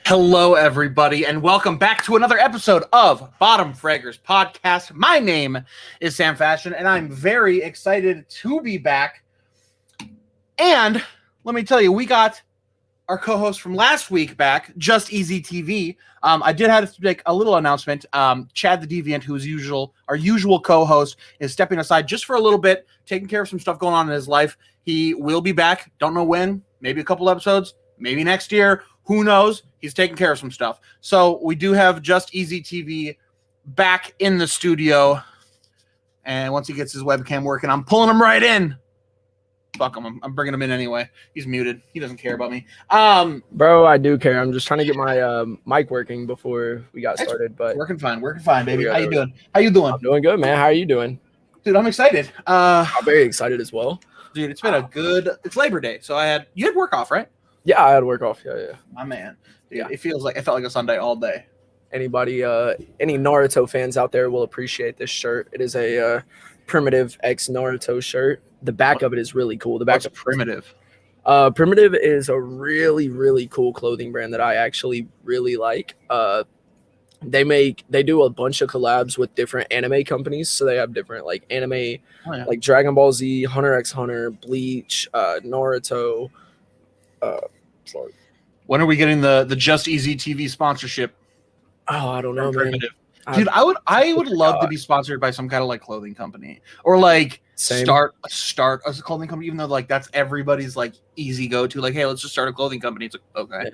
Hello, everybody, and welcome back to another episode of Bottom Fraggers Podcast. My name is Sam Fashion, and I'm very excited to be back. And let me tell you, we got our co-host from last week back, Just Easy TV. I did have to make a little announcement. Chad the Deviant, who's our usual co-host, is stepping aside just for a little bit, taking care of some stuff going on in his life. He will be back. Don't know when. Maybe a couple episodes. Maybe next year. Who knows? He's taking care of some stuff. So we do have Just Easy TV back in the studio. And once he gets his webcam working, I'm pulling him right in. Fuck him. I'm bringing him in anyway. He's muted. He doesn't care about me. Bro, I do care. I'm just trying to get my mic working before we got started. But working fine, baby. How you doing? How you doing? I'm doing good, man. How are you doing? Dude, I'm excited. I'm very excited as well. Dude, it's been it's Labor Day. So you had work off, right? Yeah, I had work off. Yeah. My man. Dude, yeah. It felt like a Sunday all day. Any Naruto fans out there will appreciate this shirt. It is a Primitive X Naruto shirt. The back of it is really cool. The back of Primitive. Primitive is a really, really cool clothing brand that I actually really like. They do a bunch of collabs with different anime companies. So they have different like anime, like Dragon Ball Z, Hunter x Hunter, Bleach, Naruto. Sorry. When are we getting the Just Easy TV sponsorship? Oh, I don't know, man. Dude, I would love to be sponsored by some kind of like clothing company or like start as a clothing company, even though like that's everybody's like easy go to. Like, hey, let's just start a clothing company. It's like, okay.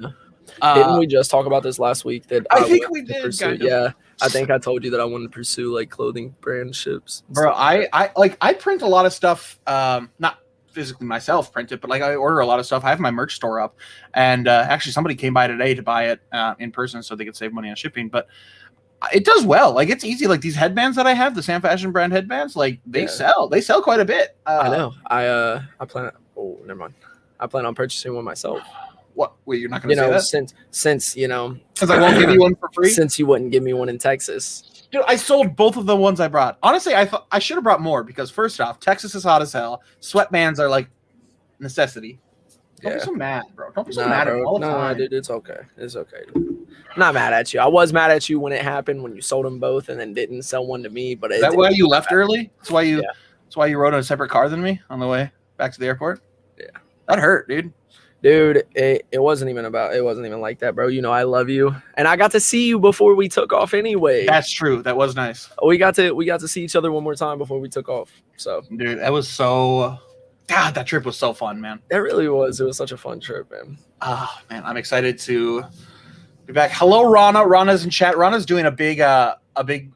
Yeah. Didn't we just talk about this last week? That I think we did. Kind of. Yeah, I think I told you that I wanted to pursue like clothing brand ships. Bro, I print a lot of stuff. Not physically myself print it, but like I order a lot of stuff. I have my merch store up, and actually somebody came by today to buy it in person so they could save money on shipping. But it does well. Like it's easy. Like these headbands that I have, the Sam Fashion brand headbands, like they sell quite a bit. I know. I plan. Oh, never mind. I plan on purchasing one myself. What? Wait, you're not going to say that? Since I won't give you one for free. Since you wouldn't give me one in Texas. Dude, I sold both of the ones I brought. Honestly, I thought I should have brought more because first off, Texas is hot as hell. Sweatbands are like necessity. Don't be so mad, bro. Don't be so mad at me all the time. Dude, it's okay. It's okay. I'm not mad at you. I was mad at you when it happened when you sold them both and then didn't sell one to me. But is that why you left early? That's why you. That's why you rode on a separate car than me on the way back to the airport. Yeah, that hurt, dude. Dude, it wasn't even like that, bro. You know I love you, and I got to see you before we took off anyway. That's true. That was nice. We got to see each other one more time before we took off. So, dude, that was so. God, that trip was so fun, man. It really was. It was such a fun trip, man. Man, I'm excited to be back. Hello, Rana. Rana's in chat. Rana's doing a big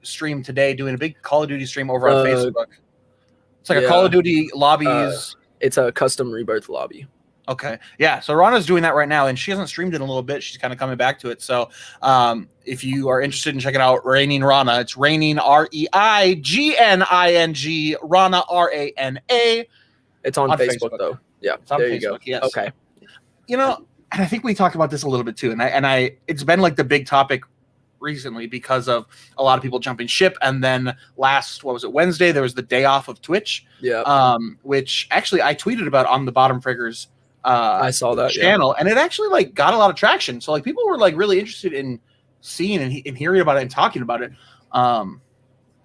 stream today, doing a big Call of Duty stream over on Facebook. It's like a Call of Duty lobbies. It's a custom rebirth lobby. Okay. Yeah. So Rana's doing that right now, and she hasn't streamed in a little bit. She's kind of coming back to it. So if you are interested in checking out Raining Rana, it's Raining REIGNING, Rana RANA. It's on Facebook though. Yeah. It's on there Facebook, you go. Yes. Okay. You know, and I think we talked about this a little bit too. And I it's been like the big topic recently because of a lot of people jumping ship. And then Wednesday, there was the day off of Twitch. Yeah. Which actually I tweeted about on the Bottom Fraggers I saw that channel, and it actually like got a lot of traction. So like people were like really interested in seeing and hearing about it and talking about it.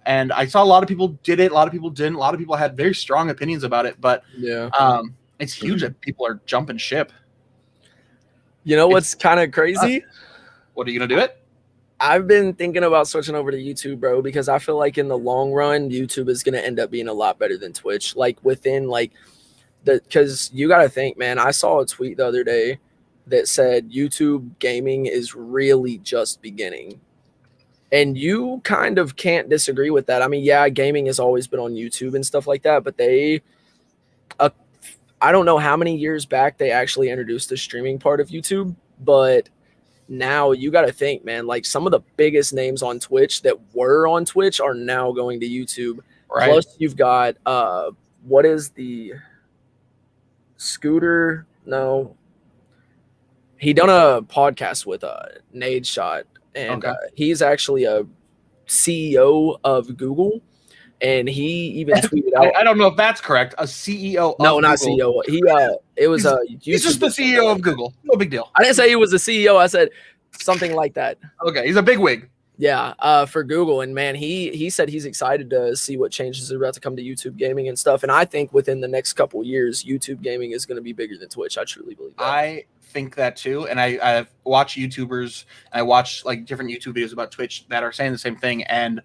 And I saw a lot of people did it, a lot of people didn't. A lot of people had very strong opinions about it, but it's huge that people are jumping ship. You know what's kind of crazy? What are you gonna do it? I've been thinking about switching over to YouTube, bro, because I feel like in the long run, YouTube is gonna end up being a lot better than Twitch. Like within like because you got to think, man, I saw a tweet the other day that said YouTube gaming is really just beginning. And you kind of can't disagree with that. I mean, yeah, gaming has always been on YouTube and stuff like that, but I don't know how many years back they actually introduced the streaming part of YouTube, but now you got to think, man, like some of the biggest names on Twitch that were on Twitch are now going to YouTube. Right. Plus you've got, what is the... Scooter, no. He done a podcast with Nade Shot, and he's actually a CEO of Google, and he even tweeted out. I don't know if that's correct. A CEO? No, not CEO. He it was he's just the CEO of Google. No big deal. I didn't say he was the CEO. I said something like that. Okay, he's a big wig. Yeah, for Google, and man, he said he's excited to see what changes are about to come to YouTube gaming and stuff. And I think within the next couple years, YouTube gaming is going to be bigger than Twitch. I truly believe that. I think that too, and I watch YouTubers and I watch like different YouTube videos about Twitch that are saying the same thing. And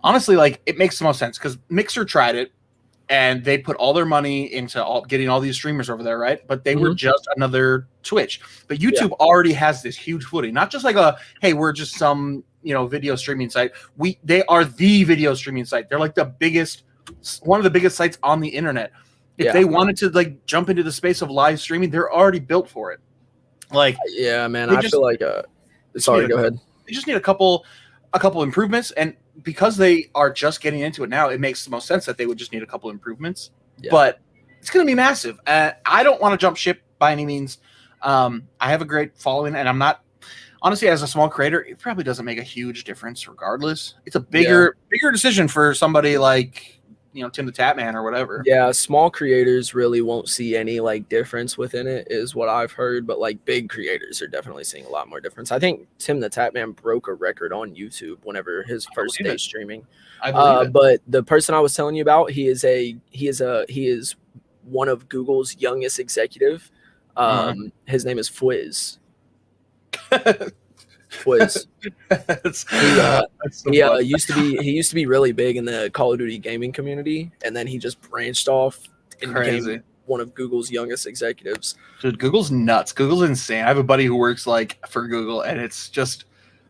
honestly, like it makes the most sense because Mixer tried it, and they put all their money into getting all these streamers over there, right? But they were just another Twitch. But YouTube already has this huge footing, not just like hey, we're just some video streaming site. They are the video streaming site. They're like one of the biggest sites on the internet. If they wanted to like jump into the space of live streaming, they're already built for it. Like, yeah, man, I feel like sorry, go ahead. They just need a couple improvements, and because they are just getting into it now, it makes the most sense that they would just need a couple improvements. Yeah. But it's going to be massive. I don't want to jump ship by any means. I have a great following, and I'm not. Honestly, as a small creator, it probably doesn't make a huge difference regardless. It's a bigger decision for somebody like, Tim the Tatman or whatever. Yeah, small creators really won't see any like difference within it is what I've heard, but like big creators are definitely seeing a lot more difference. I think Tim the Tatman broke a record on YouTube whenever his first day streaming. I believe it. But the person I was telling you about, he is one of Google's youngest executive. His name is Fwiz. Fwiz. He used to be really big in the Call of Duty gaming community, and then he just branched off and became one of Google's youngest executives. Dude, Google's nuts. Google's insane. I have a buddy who works like for Google, and it's just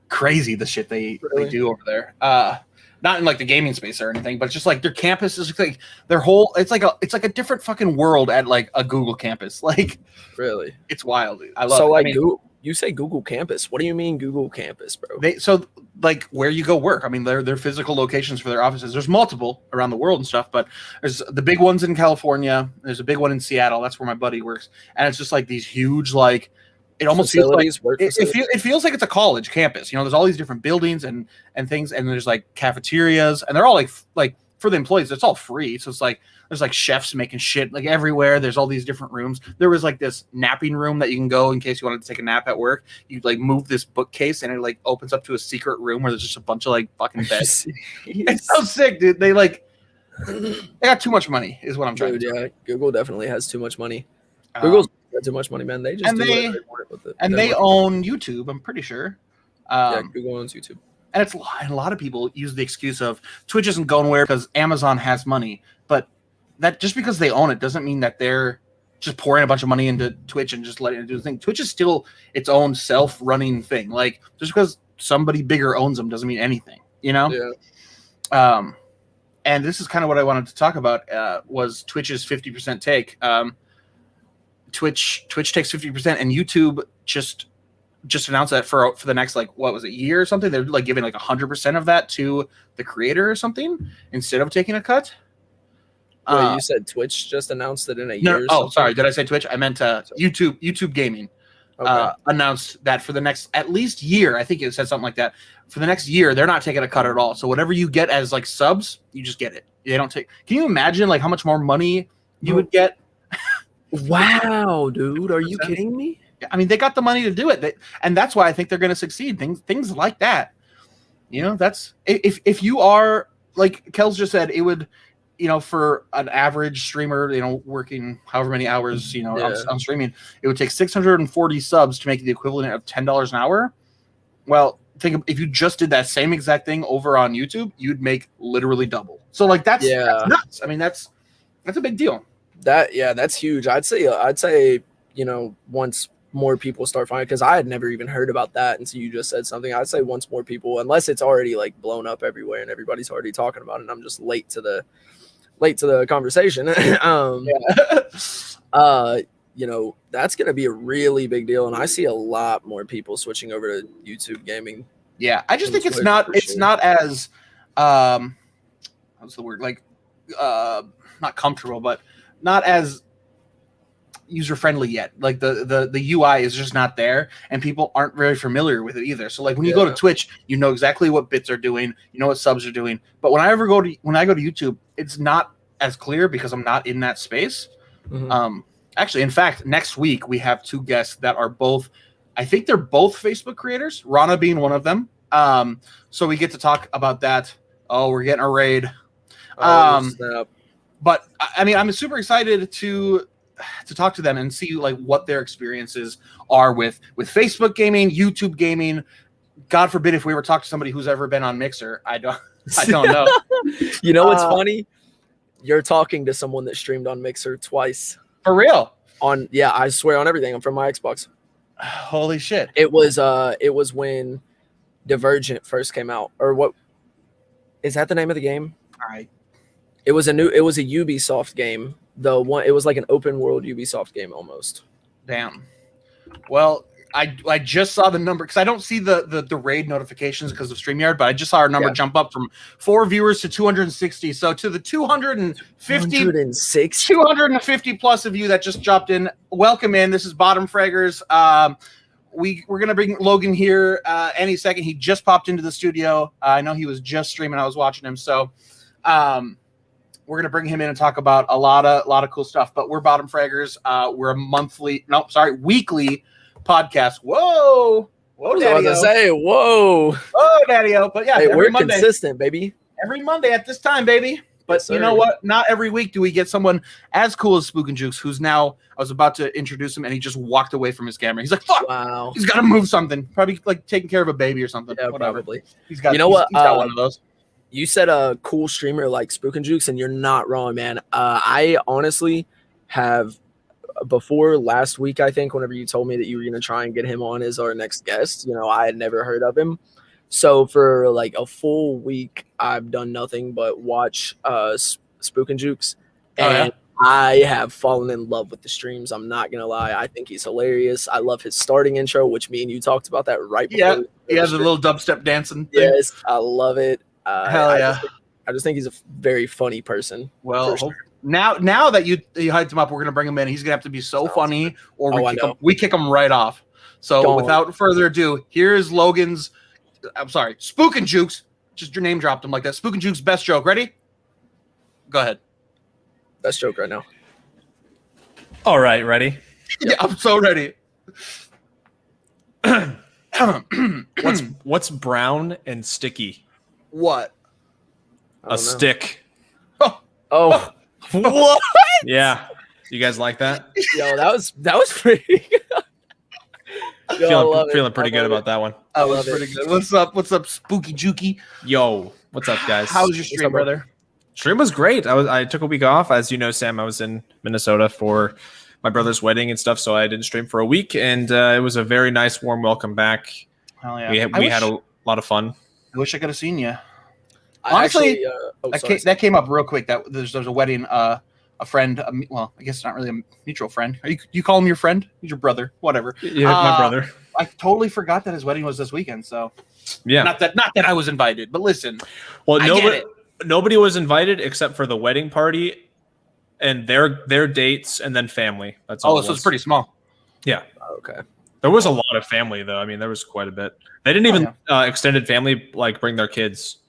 crazy the shit they do over there. Not in like the gaming space or anything, but it's just like their campus is like their whole. It's like a different fucking world at like a Google campus. Like, really, it's wild, dude. I love. So it. like Google. You say Google campus. What do you mean Google campus, bro? So like where you go work. I mean, they're physical locations for their offices. There's multiple around the world and stuff, but there's the big ones in California. There's a big one in Seattle. That's where my buddy works. And it's just like these huge, like it almost feels like it feels like it's a college campus. There's all these different buildings and things, and there's like cafeterias, and they're all like for the employees, it's all free. So it's like there's like chefs making shit like everywhere. There's all these different rooms. There was like this napping room that you can go in case you wanted to take a nap at work. You like move this bookcase and it like opens up to a secret room where there's just a bunch of like fucking beds. It's so sick, dude. They got too much money is what I'm trying to do. Yeah, Google definitely has too much money. Google's got too much money, man. They just they want with it. And they own YouTube, I'm pretty sure. Google owns YouTube. And a lot of people use the excuse of Twitch isn't going where because Amazon has money. But that just because they own it doesn't mean that they're just pouring a bunch of money into Twitch and just letting it do the thing. Twitch is still its own self-running thing. Like just because somebody bigger owns them doesn't mean anything, Yeah. And this is kind of what I wanted to talk about was Twitch's 50% take. Twitch takes 50%, and YouTube just announced that for the next year or something. They're like giving like 100% of that to the creator or something instead of taking a cut. Wait, you said Twitch just announced it in a year? Oh, sorry. Did I say Twitch? I meant YouTube Gaming. Announced that for the next at least year. I think it said something like that. For the next year, they're not taking a cut at all. So whatever you get as like subs, you just get it. They don't take. Can you imagine like how much more money you would get? Wow, dude, are you kidding me? I mean, they got the money to do it, and that's why I think they're going to succeed. Things like that. That's if you are like Kels just said, it would. For an average streamer, working however many hours, on streaming, it would take 640 subs to make the equivalent of $10 an hour. Well, if you just did that same exact thing over on YouTube, you'd make literally double. So like that's nuts. I mean, that's a big deal. That's huge. I'd say, once more people start finding, because I had never even heard about that until you just said something. I'd say once more people, unless it's already like blown up everywhere and everybody's already talking about it, and I'm just late to the conversation. That's going to be a really big deal. And I see a lot more people switching over to YouTube gaming. Yeah. I just think it's not as, what's the word? Like, not comfortable, but not as user friendly yet. Like the UI is just not there, and people aren't very familiar with it either. So like when you go to Twitch, you know exactly what bits are doing, you know what subs are doing. But when I go to YouTube, it's not as clear because I'm not in that space. Actually, in fact, next week we have two guests that are both I think they're both Facebook creators, Rana being one of them. So we get to talk about that. Oh, we're getting a raid. Snap. But I mean, I'm super excited to talk to them and see like what their experiences are with Facebook gaming, YouTube gaming. God forbid if we were talking to somebody who's ever been on Mixer. I don't know. You know what's funny? You're talking to someone that streamed on Mixer twice. For real? I swear on everything. I'm from my Xbox. Holy shit. It was when Divergent first came out. Or what is that the name of the game? All right. It was a Ubisoft game. It was like an open world Ubisoft game almost. Damn. Well, I just saw the number because I don't see the raid notifications because of StreamYard, but I just saw our number jump up from 4 viewers to 260. So to the 250 plus of you that just dropped in, welcome in. This is Bottom Fraggers. We're gonna bring Logan here any second. He just popped into the studio. I know he was just streaming. I was watching him. So we're gonna bring him in and talk about a lot of cool stuff. But we're Bottom Fraggers. We're a weekly podcast. Whoa, Daddy-o. I was gonna say, whoa, Daddy-o. But yeah, hey, we're Monday, consistent, baby. every Monday at this time, baby. But Yes, you know what? Not every week do we get someone as cool as SpookNJukes, who's now, I was about to introduce him and he just walked away from his camera. He's like, fuck, wow, he's got to move something. Probably like taking care of a baby or something. yeah, Whatever. probably. He's got, you know what? He's got one of those. You said a cool streamer like SpookNJukes, and you're not wrong, man. I honestly have, before last week, I think, whenever you told me that you were going to try and get him on as our next guest, I had never heard of him. So for like a full week, I've done nothing but watch SpookNJukes, and I have fallen in love with the streams. I'm not going to lie. I think he's hilarious. I love his starting intro, which me and you talked about that right before. Yeah, he has a little dubstep dancing thing. Yes, I love it. Hell yeah. I just think he's a very funny person. Well, now that you hyped him up, we're gonna bring him in. He's gonna have to be so funny, or we kick him right off. So without further ado, here's Logan's. I'm sorry, SpookNJukes. Just your name dropped him like that. SpookNJukes best joke. Ready? Go ahead. Best joke right now. All right, ready? Yeah, I'm so ready. What's brown and sticky? What? A stick. Oh. What? Yeah. You guys like that? Yo, that was pretty good. Feeling pretty good about that one. That was pretty good. What's up, SpookNJukes? Yo, what's up, guys? How was your stream, brother? Stream was great. I took a week off. As you know, Sam, I was in Minnesota for my brother's wedding and stuff, so I didn't stream for a week, and it was a very nice, warm welcome back. Hell yeah. We had a lot of fun. I wish I could have seen you. Honestly, that came up real quick. That there's a wedding. A friend. Well, I guess not really a mutual friend. You call him your friend? He's your brother. Whatever. Yeah, my brother. I totally forgot that his wedding was this weekend. So yeah, not that I was invited, but listen. Well, nobody was invited except for the wedding party and their dates and then family. That's all. Oh, so it's pretty small. Yeah. Okay. There was a lot of family though. I mean, there was quite a bit. They didn't even extended family like bring their kids.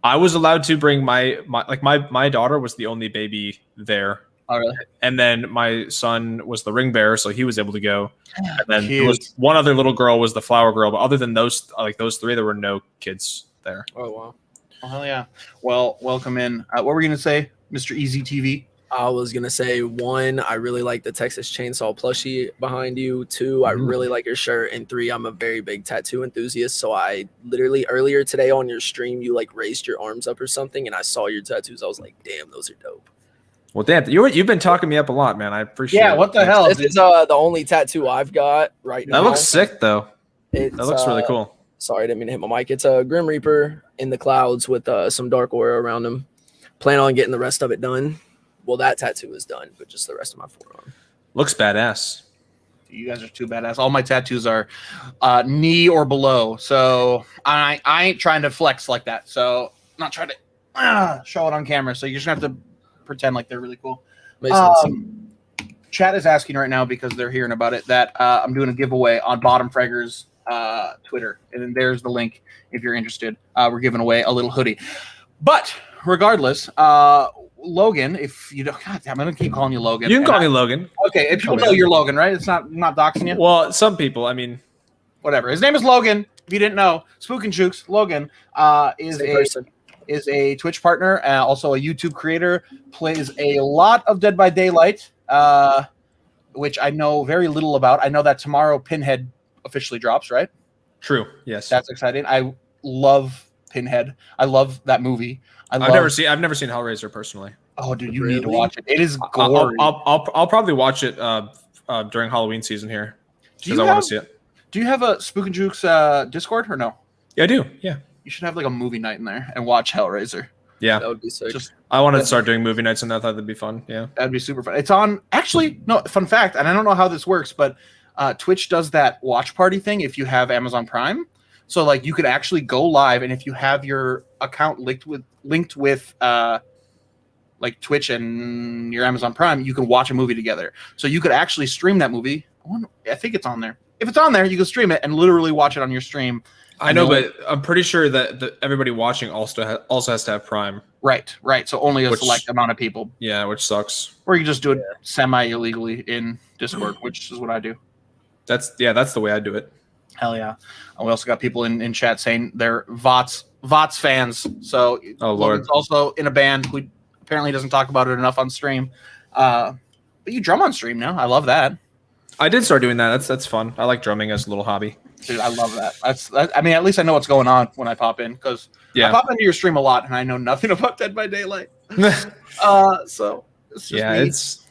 I was allowed to bring my daughter was the only baby there. Oh, really? And then my son was the ring bearer, so he was able to go. And then there was one other little girl was the flower girl, but other than those three, there were no kids there. Oh wow! Oh hell yeah! Well, welcome in. What were we gonna say, Mr. Easy TV? I was gonna say 1, I really like the Texas Chainsaw plushie behind you. 2, I really like your shirt. And 3, I'm a very big tattoo enthusiast. So I literally earlier today on your stream, you like raised your arms up or something, and I saw your tattoos. I was like, damn, those are dope. Well, damn, you've been talking me up a lot, man. I appreciate it. Yeah, what the hell? This is the only tattoo I've got right now. That looks sick, though. That looks really cool. Sorry, I didn't mean to hit my mic. It's a Grim Reaper in the clouds with some dark aura around him. Plan on getting the rest of it done. Well, that tattoo is done, but just the rest of my forearm. Looks badass. You guys are too badass. All my tattoos are knee or below. So I ain't trying to flex like that. So I'm not trying to show it on camera. So you're just going to have to pretend like they're really cool. Chat is asking right now because they're hearing about it that I'm doing a giveaway on Bottom Fraggers Twitter. And then there's the link if you're interested. We're giving away a little hoodie. But regardless, Logan, if you don't, God damn, I'm gonna keep calling you Logan. You can call me Logan. Okay, if people know you're Logan, right? It's not doxing you. Well, some people. I mean, whatever. His name is Logan. If you didn't know, SpookNJukes, Logan is a Twitch partner, also a YouTube creator. Plays a lot of Dead by Daylight, which I know very little about. I know that tomorrow Pinhead officially drops, right? True. Yes. That's exciting. I love Pinhead. I love that movie. I've never seen Hellraiser personally. Oh, dude, you need to watch it. It is gory. I'll probably watch it during Halloween season here because I want to see it. Do you have a SpookNJukes Discord or no? Yeah, I do. Yeah. You should have like a movie night in there and watch Hellraiser. Yeah, that would be sick. I wanted to start doing movie nights, and I thought that'd be fun. Yeah, that'd be super fun. It's on. Actually, no. Fun fact, and I don't know how this works, but Twitch does that watch party thing if you have Amazon Prime. So like you could actually go live, and if you have your account linked with like Twitch and your Amazon Prime, you can watch a movie together. So you could actually stream that movie. I think it's on there. If it's on there, you can stream it and literally watch it on your stream. I know, but I'm pretty sure that everybody watching also has to have Prime. Right. So only a select amount of people. Yeah, which sucks. Or you just do it semi-illegally in Discord, which is what I do. That's the way I do it. Hell yeah. And we also got people in chat saying they're VOTS fans. So Logan's also in a band who apparently doesn't talk about it enough on stream. But you drum on stream now. I love that. I did start doing that. That's fun. I like drumming as a little hobby. Dude, I love that. I mean, at least I know what's going on when I pop in because I pop into your stream a lot and I know nothing about Dead by Daylight. So it's just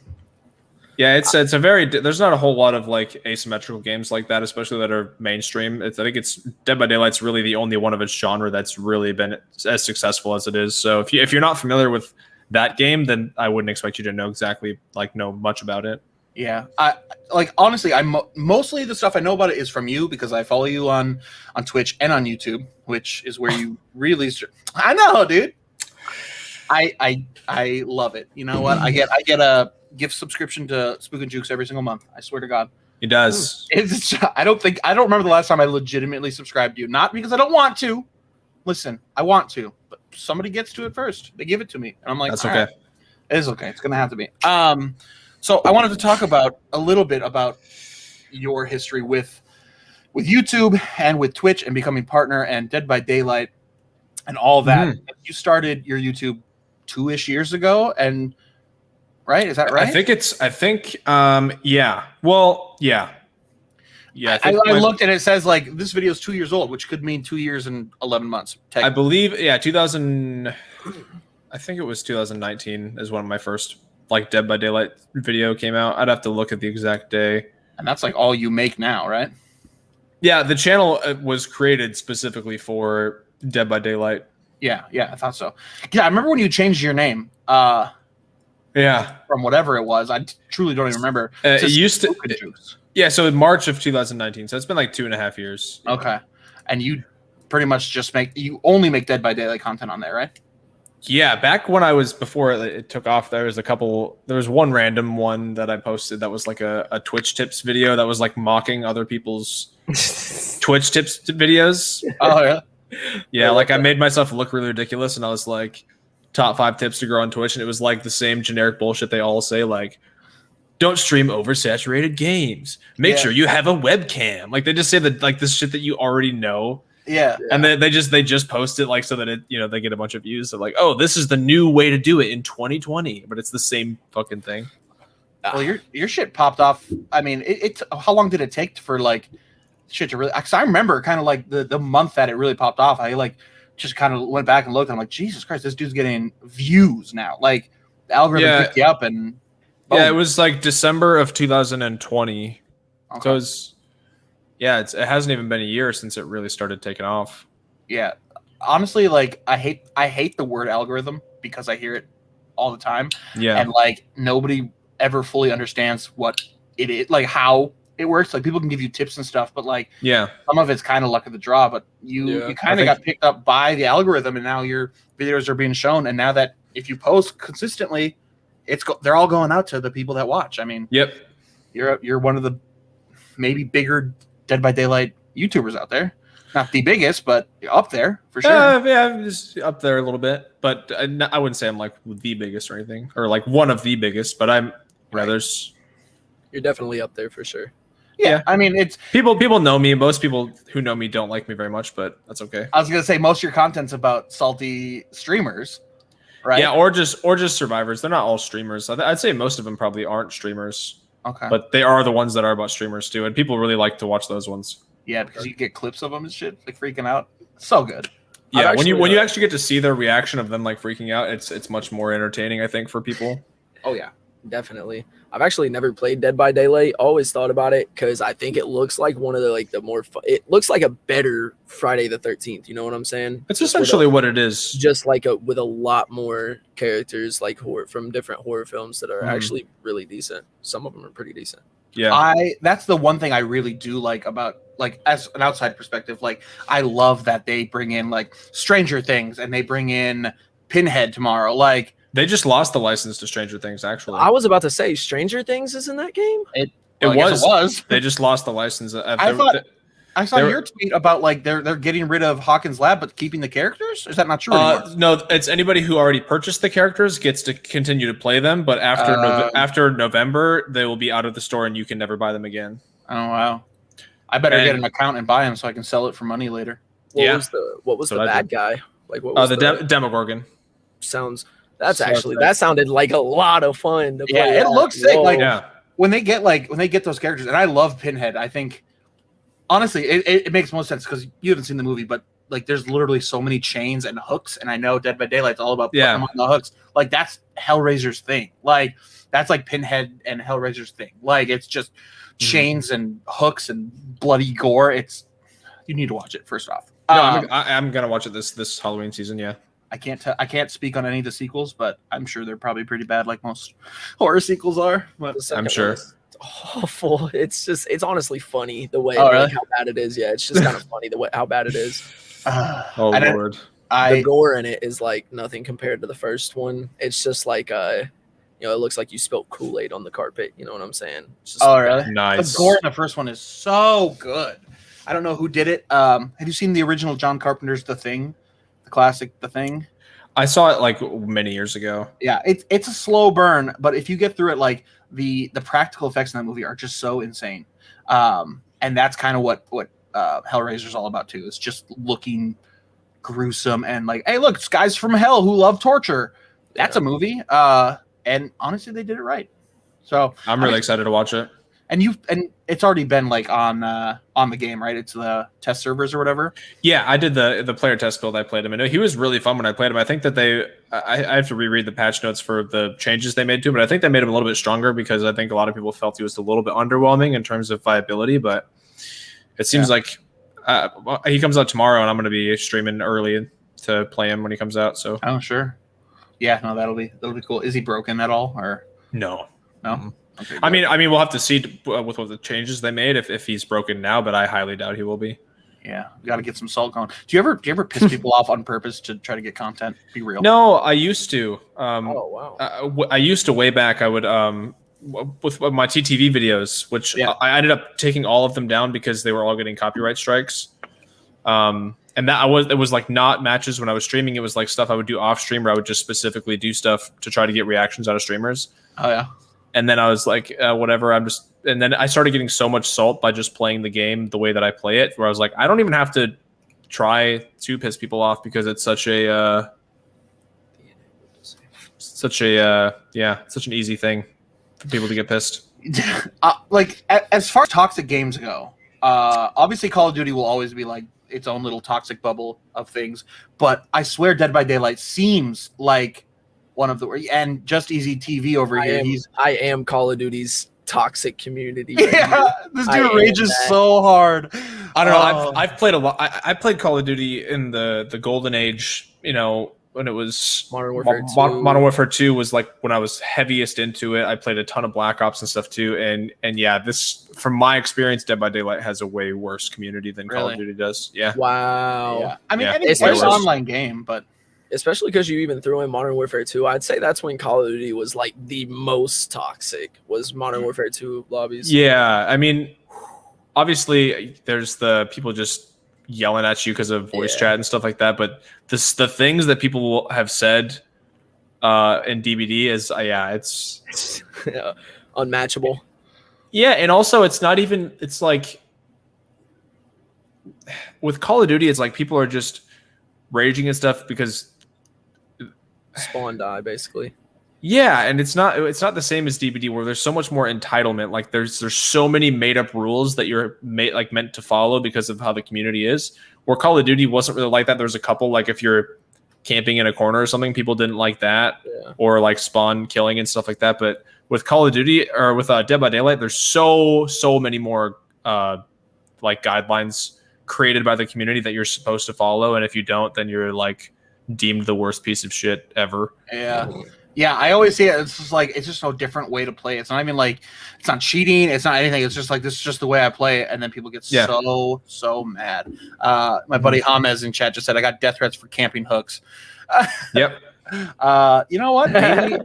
it's a very. There's not a whole lot of like asymmetrical games like that, especially that are mainstream. I think it's Dead by Daylight's really the only one of its genre that's really been as successful as it is. So if you're not familiar with that game, then I wouldn't expect you to know much about it. Yeah, honestly, mostly the stuff I know about it is from you because I follow you on Twitch and on YouTube, which is where you really. I know, dude. I love it. You know what? I get a gift subscription to SpookNJukes every single month. I swear to God. He does. I don't remember the last time I legitimately subscribed to you. Not because I don't want to. Listen, I want to, but somebody gets to it first. They give it to me, and I'm like, that's okay. Right. It is okay. It's gonna have to be. So I wanted to talk a little bit about your history with YouTube and with Twitch and becoming partner and Dead by Daylight and all that. Mm. You started your YouTube 2-ish years ago, and right? Is that right? I think. Yeah. Well, yeah. Yeah. I looked and it says like this video is 2 years old, which could mean 2 years and 11 months. I believe. Yeah. 2000. I think it was 2019 is when my first like Dead by Daylight video came out. I'd have to look at the exact day. And that's like all you make now, right? Yeah, the channel was created specifically for Dead by Daylight. Yeah, I thought so. Yeah, I remember when you changed your name. Yeah. From whatever it was. I truly don't even remember. It used to. Yeah, so in March of 2019. So it's been like 2.5 years. Okay. And you pretty much you only make Dead by Daylight content on there, right? Yeah, back when before it took off, there was one random one that I posted that was like a Twitch tips video that was like mocking other people's Twitch tips videos. Oh, yeah? Yeah, like I made myself look really ridiculous and I was like, top 5 tips to grow on Twitch. And it was like the same generic bullshit they all say, like, don't stream oversaturated games. Make sure you have a webcam. Like they just say that like this shit that you already know. Yeah. And they just post it like so that it they get a bunch of views. So like, oh, this is the new way to do it in 2020, but it's the same fucking thing. Well, your shit popped off. I mean, how long did it take for like shit to really? Because I remember kind of like the month that it really popped off. I like just kind of went back and looked. And I'm like, Jesus Christ, this dude's getting views now. Like the algorithm picked you up and. Boom. Yeah, it was like December of 2020. Okay. So it hasn't even been a year since it really started taking off. Yeah. Honestly, like I hate the word algorithm because I hear it all the time. Yeah. And like nobody ever fully understands what it is, like how it works. Like people can give you tips and stuff, but like some of it's kind of luck of the draw. But you kind of got picked up by the algorithm, and now your videos are being shown. And now that if you post consistently, they're all going out to the people that watch. I mean, you're one of the maybe bigger Dead by Daylight YouTubers out there. Not the biggest, but up there for sure. Yeah, just up there a little bit. But I wouldn't say I'm like the biggest or anything, or like one of the biggest. But I'm, there's. You're definitely up there for sure. Yeah, I mean, it's people know me. Most people who know me don't like me very much, but that's okay. I was gonna say most of your content's about salty streamers, right? Yeah, or just survivors. They're not all streamers. I'd say most of them probably aren't streamers. Okay. But they are the ones that are about streamers too, and people really like to watch those ones. Yeah, because you get clips of them and shit, like freaking out. So good. Yeah, when you actually get to see their reaction of them like freaking out, it's much more entertaining, I think, for people. Oh yeah, definitely. I've actually never played Dead by Daylight. Always thought about it because I think it looks like one of the more. It looks like a better Friday the 13th. You know what I'm saying? It's essentially what it is. Just like with a lot more characters, like from different horror films that are actually really decent. Some of them are pretty decent. Yeah, that's the one thing I really do like about, like, as an outside perspective. Like, I love that they bring in like Stranger Things and they bring in Pinhead tomorrow. Like, they just lost the license to Stranger Things. Actually, I was about to say Stranger Things is in that game. It was. They just lost the license. I saw your tweet about like they're getting rid of Hawkins Lab but keeping the characters. Is that not true anymore? No, it's anybody who already purchased the characters gets to continue to play them, but after November they will be out of the store and you can never buy them again. Oh wow! I better get an account and buy them so I can sell it for money later. What was the bad guy? Like what was the Demogorgon? That sounded like a lot of fun to play. Yeah, it looks sick. Like when they get those characters, and I love Pinhead. I think honestly, it makes most sense because you haven't seen the movie, but like there's literally so many chains and hooks, and I know Dead by Daylight's all about putting them on the hooks. Like that's Hellraiser's thing. Like that's like Pinhead and Hellraiser's thing. Like it's just chains and hooks and bloody gore. You need to watch it first off. No, I'm gonna watch it this Halloween season. Yeah. I can't speak on any of the sequels, but I'm sure they're probably pretty bad, like most horror sequels are. But I'm sure. It's awful. It's honestly funny the way really? How bad it is. Yeah, it's just kind of funny how bad it is. Oh Lord, the gore in it is like nothing compared to the first one. It's just like it looks like you spilled Kool-Aid on the carpet. You know what I'm saying? Really? Nice. The gore in the first one is so good. I don't know who did it. Have you seen the original John Carpenter's The Thing? The classic The Thing? I saw it like many years ago. Yeah, it's a slow burn, but if you get through it, like the practical effects in that movie are just so insane. And that's kind of what Hellraiser's all about too. It's just looking gruesome and like, hey, look, it's guys from hell who love torture. That's a movie. And honestly, they did it right. So I'm really excited to watch it. And it's already been like on the game, right? It's the test servers or whatever. Yeah, I did the player test build. I played him, and he was really fun when I played him. I think that I have to reread the patch notes for the changes they made to him, but I think they made him a little bit stronger because I think a lot of people felt he was a little bit underwhelming in terms of viability. But it seems like he comes out tomorrow, and I'm going to be streaming early to play him when he comes out. So sure, yeah, no, that'll be cool. Is he broken at all or no? Mm-hmm. Okay, I mean, we'll have to see with what the changes they made if he's broken now, but I highly doubt he will be. Yeah, got to get some salt going. Do you ever piss people off on purpose to try to get content? Be real. No, I used to. Oh wow. I used to way back. I would with my TTV videos, which I ended up taking all of them down because they were all getting copyright strikes. And it was like not matches when I was streaming. It was like stuff I would do off stream where I would just specifically do stuff to try to get reactions out of streamers. Oh yeah. And then I was like, whatever. And then I started getting so much salt by just playing the game the way that I play it, where I was like, I don't even have to try to piss people off because it's such an easy thing for people to get pissed. Like as far as toxic games go, obviously Call of Duty will always be like its own little toxic bubble of things, but I swear Dead by Daylight seems like one of the, and Just Easy TV over here. I am Call of Duty's toxic community. This dude rages so hard. I don't know. I've played a lot. I played Call of Duty in the golden age. You know, when it was Modern Warfare 2. Modern Warfare 2 was like when I was heaviest into it. I played a ton of Black Ops and stuff too. And yeah, this, from my experience, Dead by Daylight has a way worse community than Call of Duty does. Yeah. Wow. Yeah. I mean, it's an online game, but. Especially because you even threw in Modern Warfare 2. I'd say that's when Call of Duty was like the most toxic, was Modern Warfare 2 lobbies. Yeah, I mean, obviously there's the people just yelling at you because of voice chat and stuff like that. But the things that people have said in DBD is it's unmatchable. Yeah, and also it's not even. It's like with Call of Duty, it's like people are just raging and stuff because spawn die basically. Yeah, and it's not the same as DBD where there's so much more entitlement. Like there's so many made up rules that you're meant to follow because of how the community is. Where Call of Duty wasn't really like that. There's a couple, like if you're camping in a corner or something, people didn't like that, or like spawn killing and stuff like that. But with Call of Duty or with Dead by Daylight, there's so many more like guidelines created by the community that you're supposed to follow, and if you don't, then you're like deemed the worst piece of shit ever. Yeah, I always say it. It's just like it's just no different way to play. It's not even like it's not cheating. It's not anything. It's just like this is just the way I play it, and then people get so mad. My buddy Hamez in chat just said I got death threats for camping hooks. Yep. You know what?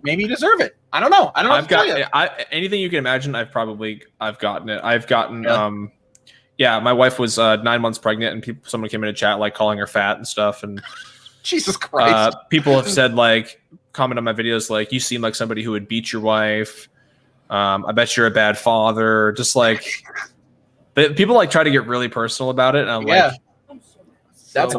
Maybe you deserve it. I don't know. I've got anything you can imagine. I've gotten it. I've gotten my wife was 9 months pregnant, and someone came in a chat like calling her fat and stuff, and Jesus Christ. People have said like comment on my videos like you seem like somebody who would beat your wife. I bet you're a bad father. Just like people like try to get really personal about it. And I'm like, that's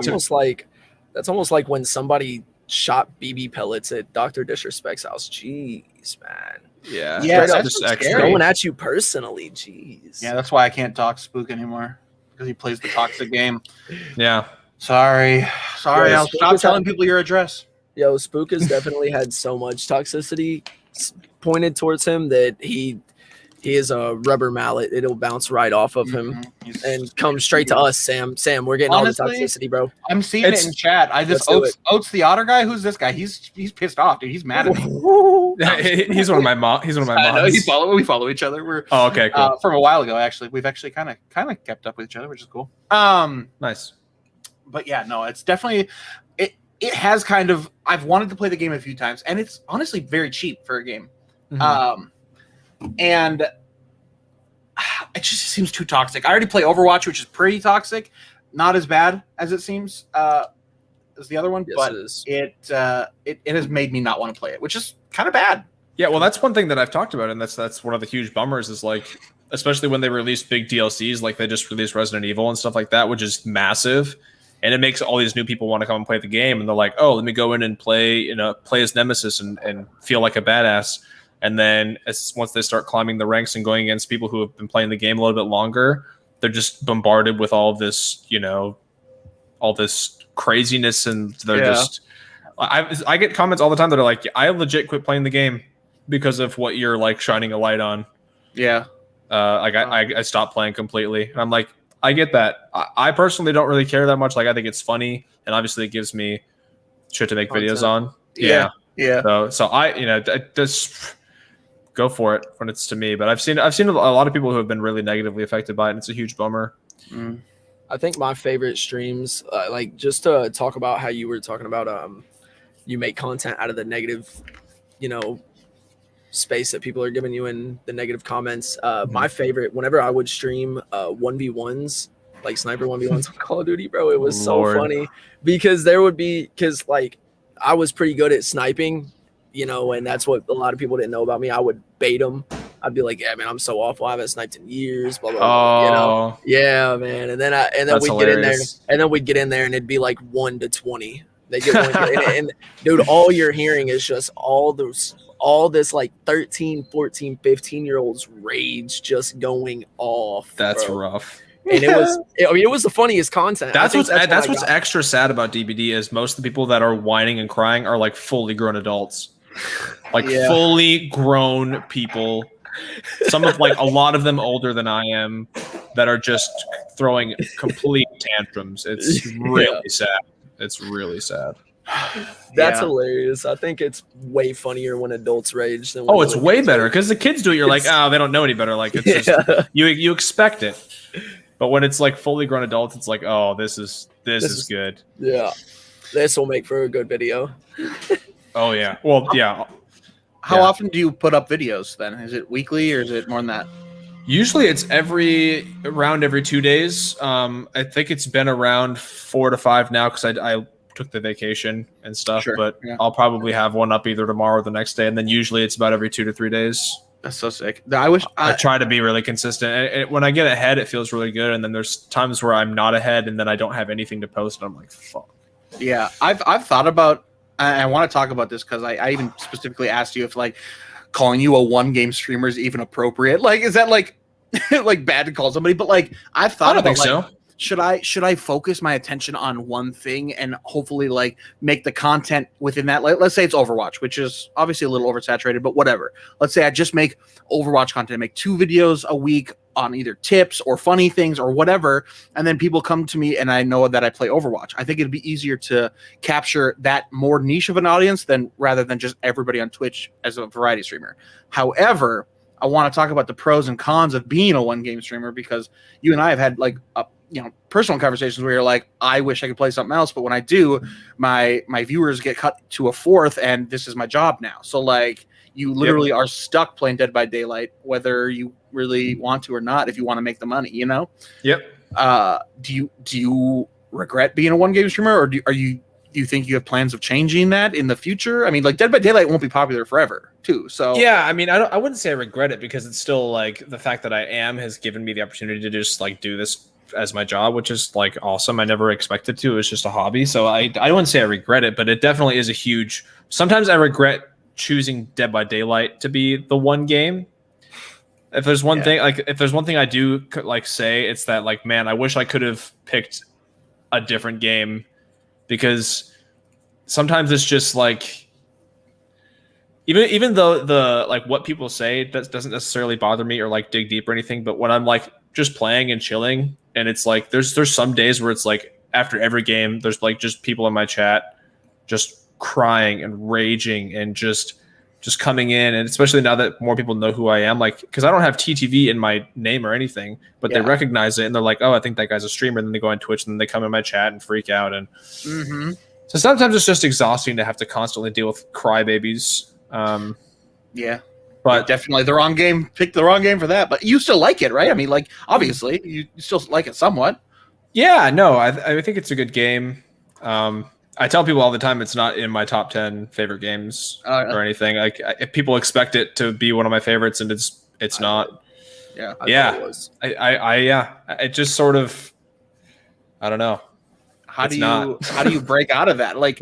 almost like when somebody shot BB pellets at Dr. Disrespect's house. Jeez, man. Yeah, that's just extra. Going at you personally. Jeez. Yeah, that's why I can't talk Spook anymore because he plays the toxic game. Yeah. Sorry. I'll stop telling people your address. Yo, Spook has definitely had so much toxicity pointed towards him that he is a rubber mallet. It'll bounce right off of him and come straight to us, Sam. Sam, we're getting Honestly, all the toxicity, bro. I'm seeing it in chat. Oats the otter guy. Who's this guy? He's pissed off, dude. He's mad at me. He's one of my moms. We follow each other. We're okay, cool. From a while ago, actually. We've actually kind of kept up with each other, which is cool. Nice. But yeah, no, it's definitely it has kind of. I've wanted to play the game a few times, and it's honestly very cheap for a game. And it just seems too toxic. I already play Overwatch, which is pretty toxic, not as bad as it seems as the other one, but it has made me not want to play it, which is kind of bad. Yeah, well, that's one thing that I've talked about, and that's one of the huge bummers is like, especially when they release big DLCs, like they just released Resident Evil and stuff like that, which is massive. And it makes all these new people want to come and play the game, and they're like, "Oh, let me go in and play as Nemesis and feel like a badass." And then once they start climbing the ranks and going against people who have been playing the game a little bit longer, they're just bombarded with all this, all this craziness, and they're just. I get comments all the time that are like, "I legit quit playing the game because of what you're like shining a light on." Yeah. I stopped playing completely, and I'm like, I get that. I personally don't really care that much. Like, I think it's funny, and obviously it gives me shit to make videos on. Yeah. So I, just go for it when it's to me. But I've seen a lot of people who have been really negatively affected by it, and it's a huge bummer. I think my favorite streams, like just to talk about how you were talking about, you make content out of the negative, space that people are giving you in the negative comments. My favorite, whenever I would stream 1v1s, like sniper 1v1s on Call of Duty, bro, it was so funny because like I was pretty good at sniping, and that's what a lot of people didn't know about me. I would bait them. I'd be like, yeah, man, I'm so awful. I haven't sniped in years, blah, blah, blah. Yeah, man. And then we'd get in there, and it'd be like 1 to 20. They get one, and dude, all you're hearing is just all this like 13, 14, 15-year-olds rage just going off. That's rough. And it was the funniest content. That's what's extra sad about DBD is most of the people that are whining and crying are like fully grown adults. Like fully grown people. Some of like a lot of them older than I am that are just throwing complete tantrums. It's really sad. It's really sad. That's hilarious. I think it's way funnier when adults rage than when it's way better because the kids do it. You're like, they don't know any better. Like it's just you expect it, but when it's like fully grown adults, it's like, oh, this is good. Yeah, this will make for a good video. Oh yeah. Well, yeah. How often do you put up videos then? Is it weekly or is it more than that? Usually it's around every 2 days. I think it's been around 4 to 5 now because I took the vacation and stuff. Sure, But yeah. I'll probably have one up either tomorrow or the next day, and then usually it's about every 2 to 3 days. That's so sick. I try to be really consistent. When I get ahead, it feels really good, and then there's times where I'm not ahead, and then I don't have anything to post, and I'm like, fuck. Yeah, I've thought about. I want to talk about this because I even specifically asked you if like calling you a one game streamer is even appropriate. Like, is that like like bad to call somebody? But like, I've thought I don't about think like, so. should I focus my attention on one thing and hopefully like make the content within that? Like, let's say it's Overwatch, which is obviously a little oversaturated, but whatever. Let's say I just make Overwatch content, make 2 videos a week on either tips or funny things or whatever, and then people come to me and I know that I play Overwatch. I think it'd be easier to capture that more niche of an audience than rather than just everybody on Twitch as a variety streamer. However, I want to talk about the pros and cons of being a one game streamer because you and I have had like personal conversations where you're like, I wish I could play something else, but when I do, my viewers get cut to a fourth and this is my job now. So like you literally are stuck playing Dead by Daylight, whether you really want to or not, if you want to make the money, you know? Yep. Do you regret being a one game streamer, or do you think you have plans of changing that in the future? I mean, like Dead by Daylight won't be popular forever too. So yeah, I mean, I wouldn't say I regret it because it's still like the fact that I am has given me the opportunity to just like do this as my job, which is like awesome. I never expected to. It was just a hobby. So I wouldn't say I regret it, but it definitely is a huge. Sometimes I regret choosing Dead by Daylight to be the one game. If there's one thing, like if there's one thing I do like say, it's that like, man, I wish I could have picked a different game, because sometimes it's just like, even though the like what people say doesn't necessarily bother me or like dig deep or anything, but when I'm like just playing and chilling, and it's like there's some days where it's like after every game there's like just people in my chat just crying and raging and just coming in, and especially now that more people know who I am, like because I don't have TTV in my name or anything, but they recognize it and they're like, oh, I think that guy's a streamer, and then they go on Twitch and then they come in my chat and freak out, and so sometimes it's just exhausting to have to constantly deal with crybabies. But definitely the wrong game. Picked the wrong game for that, but you still like it, right? I mean, like obviously you still like it somewhat. Yeah, no, I think it's a good game. I tell people all the time it's not in my top 10 favorite games or anything. Like if people expect it to be one of my favorites, and it's not. It just sort of, I don't know. How do you break out of that? Like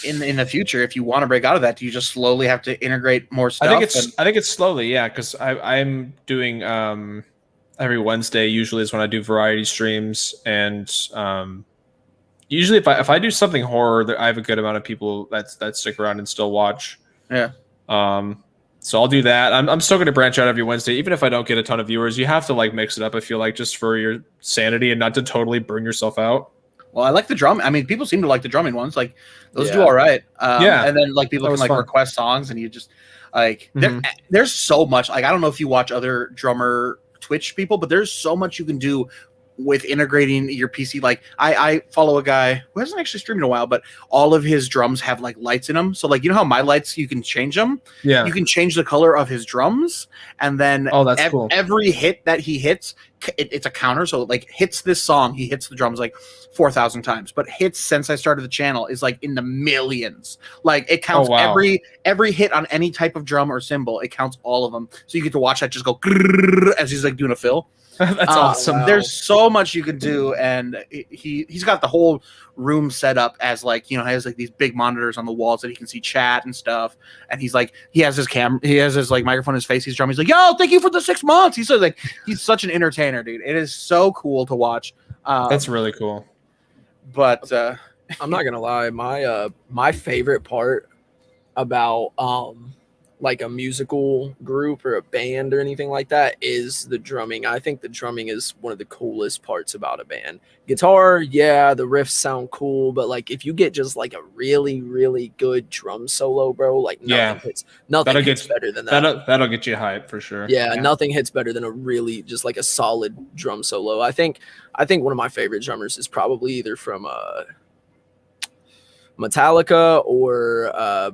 in the future, if you want to break out of that, do you just slowly have to integrate more stuff? I think it's slowly, yeah, because I'm doing every Wednesday usually is when I do variety streams, and usually if I do something horror, I have a good amount of people that stick around and still watch. Yeah. So I'll do that. I'm still going to branch out every Wednesday, even if I don't get a ton of viewers. You have to like mix it up, I feel like, just for your sanity and not to totally burn yourself out. Well, I like the drum. I mean, people seem to like the drumming ones. Like those do all right. And then like people can like request songs, and you just like there's so much. Like I don't know if you watch other drummer Twitch people, but there's so much you can do with integrating your PC. Like I follow a guy who hasn't actually streamed in a while, but all of his drums have like lights in them. So like, you know how my lights, you can change them. Yeah. You can change the color of his drums. And then cool. Every hit that he hits, it's a counter. So like hits this song, he hits the drums like 4,000 times, but hits since I started the channel is like in the millions. Like it counts every hit on any type of drum or cymbal. It counts all of them. So you get to watch that just go as he's like doing a fill. That's awesome. There's so much you can do, and he's got the whole room set up as like, you know, has like these big monitors on the walls that he can see chat and stuff. And he's like, he has his like microphone in his face. He's drumming. He's like, yo, thank you for the 6 months. He says like he's such an entertainer, dude. It is so cool to watch. That's really cool. But I'm not gonna lie, my favorite part about like a musical group or a band or anything like that is the drumming. I think the drumming is one of the coolest parts about a band. Guitar, yeah, the riffs sound cool, but like if you get just like a really, really good drum solo, bro, like nothing hits better than that. That'll get you hype for sure. Yeah, nothing hits better than a really just like a solid drum solo. I think one of my favorite drummers is probably either from Metallica or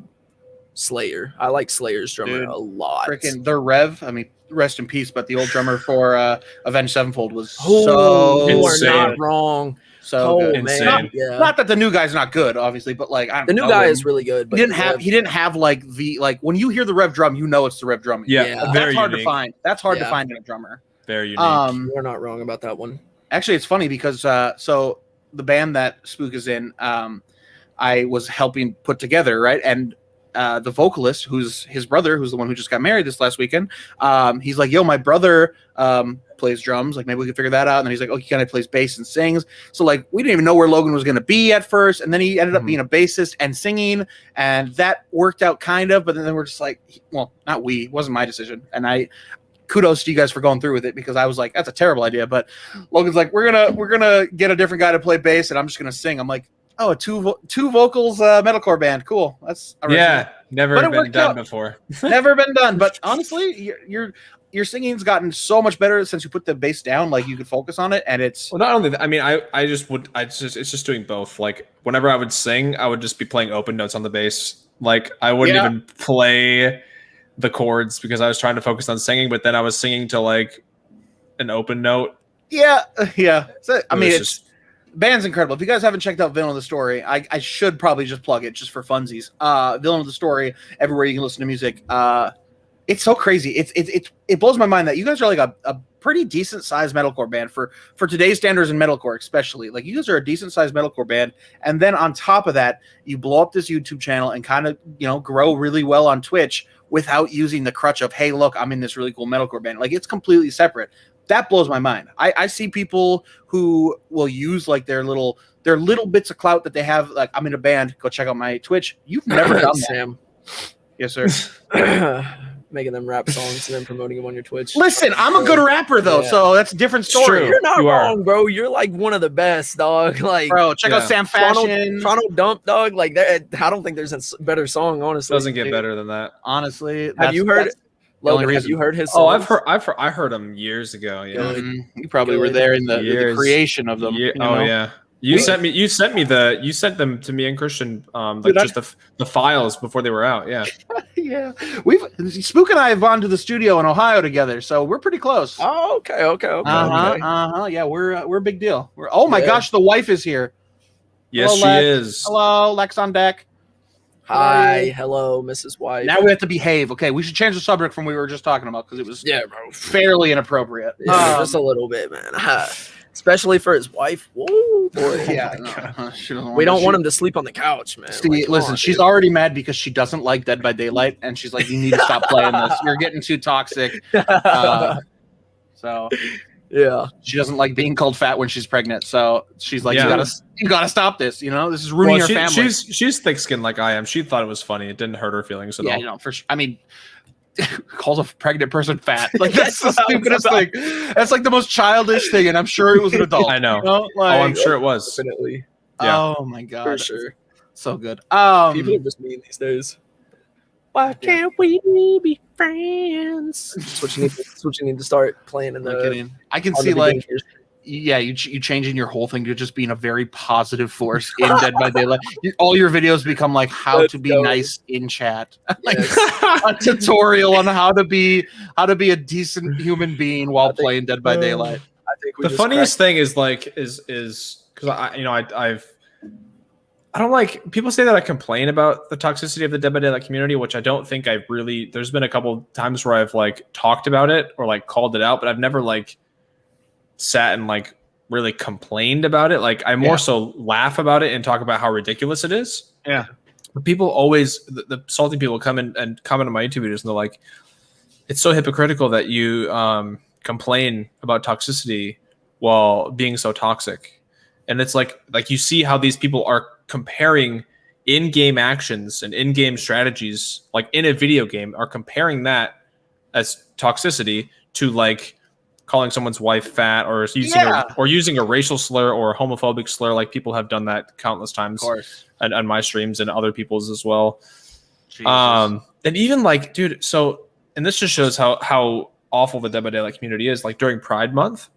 Slayer. I like Slayer's drummer a lot. Freaking the Rev. I mean, rest in peace, but the old drummer for Avenged Sevenfold was You are Insane. not wrong. so good. Insane. Man. Yeah. Not that the new guy's not good, obviously, but like I don't The new know guy him. is really good. But He didn't have like the when you hear the rev drum, you know it's the rev drum. Yeah, Yeah. very That's hard unique. to find. That's hard to Yeah. find in a drummer. Very unique. You are not wrong about that one. Actually, it's funny because so the band that Spook is in, I was helping put together, right? And the vocalist, who's his brother, who's the one who just got married this last weekend, he's like, "Yo, my brother plays drums. Like, maybe we can figure that out." And then he's like, "Oh, he kind of plays bass and sings." So like, we didn't even know where Logan was going to be at first, and then he ended up being a bassist and singing, and that worked out kind of. But then we're just like, well, not we. It wasn't my decision, and kudos to you guys for going through with it because I was like, that's a terrible idea. But Logan's like, we're gonna get a different guy to play bass, and I'm just gonna sing. I'm like, oh, a two vocals metalcore band, cool. That's Yeah, never But it been worked done out. before. never been done. But honestly, your singing's gotten so much better since you put the bass down. Like you could focus on it, and it's Well, not only that, I mean, it's just doing both. Like whenever I would sing, I would just be playing open notes on the bass. Like I wouldn't even play the chords because I was trying to focus on singing, but then I was singing to like an open note. yeah. So, I mean, was it's band's incredible. If you guys haven't checked out Villain of the Story, I should probably just plug it just for funsies. Villain of the Story, everywhere you can listen to music. It's so crazy. It blows my mind that you guys are like a pretty decent sized metalcore band for today's standards in metalcore, especially. Like you guys are a decent sized metalcore band, and then on top of that, you blow up this YouTube channel and kind of grow really well on Twitch without using the crutch of, hey, look, I'm in this really cool metalcore band. Like it's completely separate. That blows my mind. I see people who will use like their little bits of clout that they have. Like, I'm in a band. Go check out my Twitch. You've never done that. Sam. Yes, sir. Making them rap songs and then promoting them on your Twitch. Listen, I'm a good rapper though, Yeah. so that's a different story. true. You're not You are. wrong, bro. You're like one of the best, dog. Like, Bro, check out Yeah. Sam Fashion. Toronto Dump, dog. Like, I don't think there's a better song, honestly. Doesn't get better than that. Honestly, Have you heard? that's the only Logan, have reason. you heard his? Oh, songs? I heard them years ago. Yeah. Mhm. You probably were there in the Years. creation of them. Yeah. you Oh know? yeah. You sent them to me and Christian, like Dude, just the files before they were out. Yeah. Yeah. Spook and I have gone to the studio in Ohio together, so we're pretty close. Oh, okay. Yeah, we're a big deal. Oh my Yeah. gosh, the wife is here. Yes, Hello, she Lex. is. Hello, Lex on deck. Hi, hello, Mrs. White. Now we have to behave. Okay, we should change the subject from what we were just talking about because it was yeah, bro. fairly inappropriate. Yeah, just a little bit, man. Especially for his wife. Whoa, boy. Yeah, no, she doesn't We don't want him to sleep on the couch, man. See, Like, come listen, on, she's dude. already mad because she doesn't like Dead by Daylight, and she's like, "You need to stop playing this. You're getting too toxic." So yeah. she doesn't like being called fat when she's pregnant. So she's like, Yeah. "You gotta stop this. You know, this is ruining Well, your family." she's thick-skinned like I am. She thought it was funny. It didn't hurt her feelings at Yeah, all. you know, for sure. I mean, calls a pregnant person fat. Like that's the That's what I was stupidest about. thing. That's like the most childish thing, and I'm sure it was an adult. I know. You know? Oh, I'm Like, sure it was. Definitely. Yeah. Oh my god, For sure. so good. People are just mean these days. Why can't we be friends? That's what you need to start playing in no the. kidding. I can on see the like. beginning. Yeah, you changing your whole thing to just being a very positive force in Dead by Daylight. All your videos become like how Let's to be go. nice in chat, like Yes. a tutorial on how to be a decent human being while think- playing Dead by Daylight. I think we The just funniest thing is like is because I don't like people say that I complain about the toxicity of the Dead by Daylight community, which I don't think I've really. There's been a couple times where I've like talked about it or like called it out, but I've never like sat and like really complained about it. Like I more so laugh about it and talk about how ridiculous it is. Yeah. But people always the salty people come in and comment on my YouTube videos and they're like, it's so hypocritical that you complain about toxicity while being so toxic. And it's like you see how these people are comparing in-game actions and in-game strategies, like in a video game, are comparing that as toxicity to like calling someone's wife fat or using a racial slur or a homophobic slur. Like people have done that countless times Of course. on my streams and other people's as well. Jesus. And even like, dude, so, and this just shows how awful the Dead by Daylight community is. Like during Pride Month,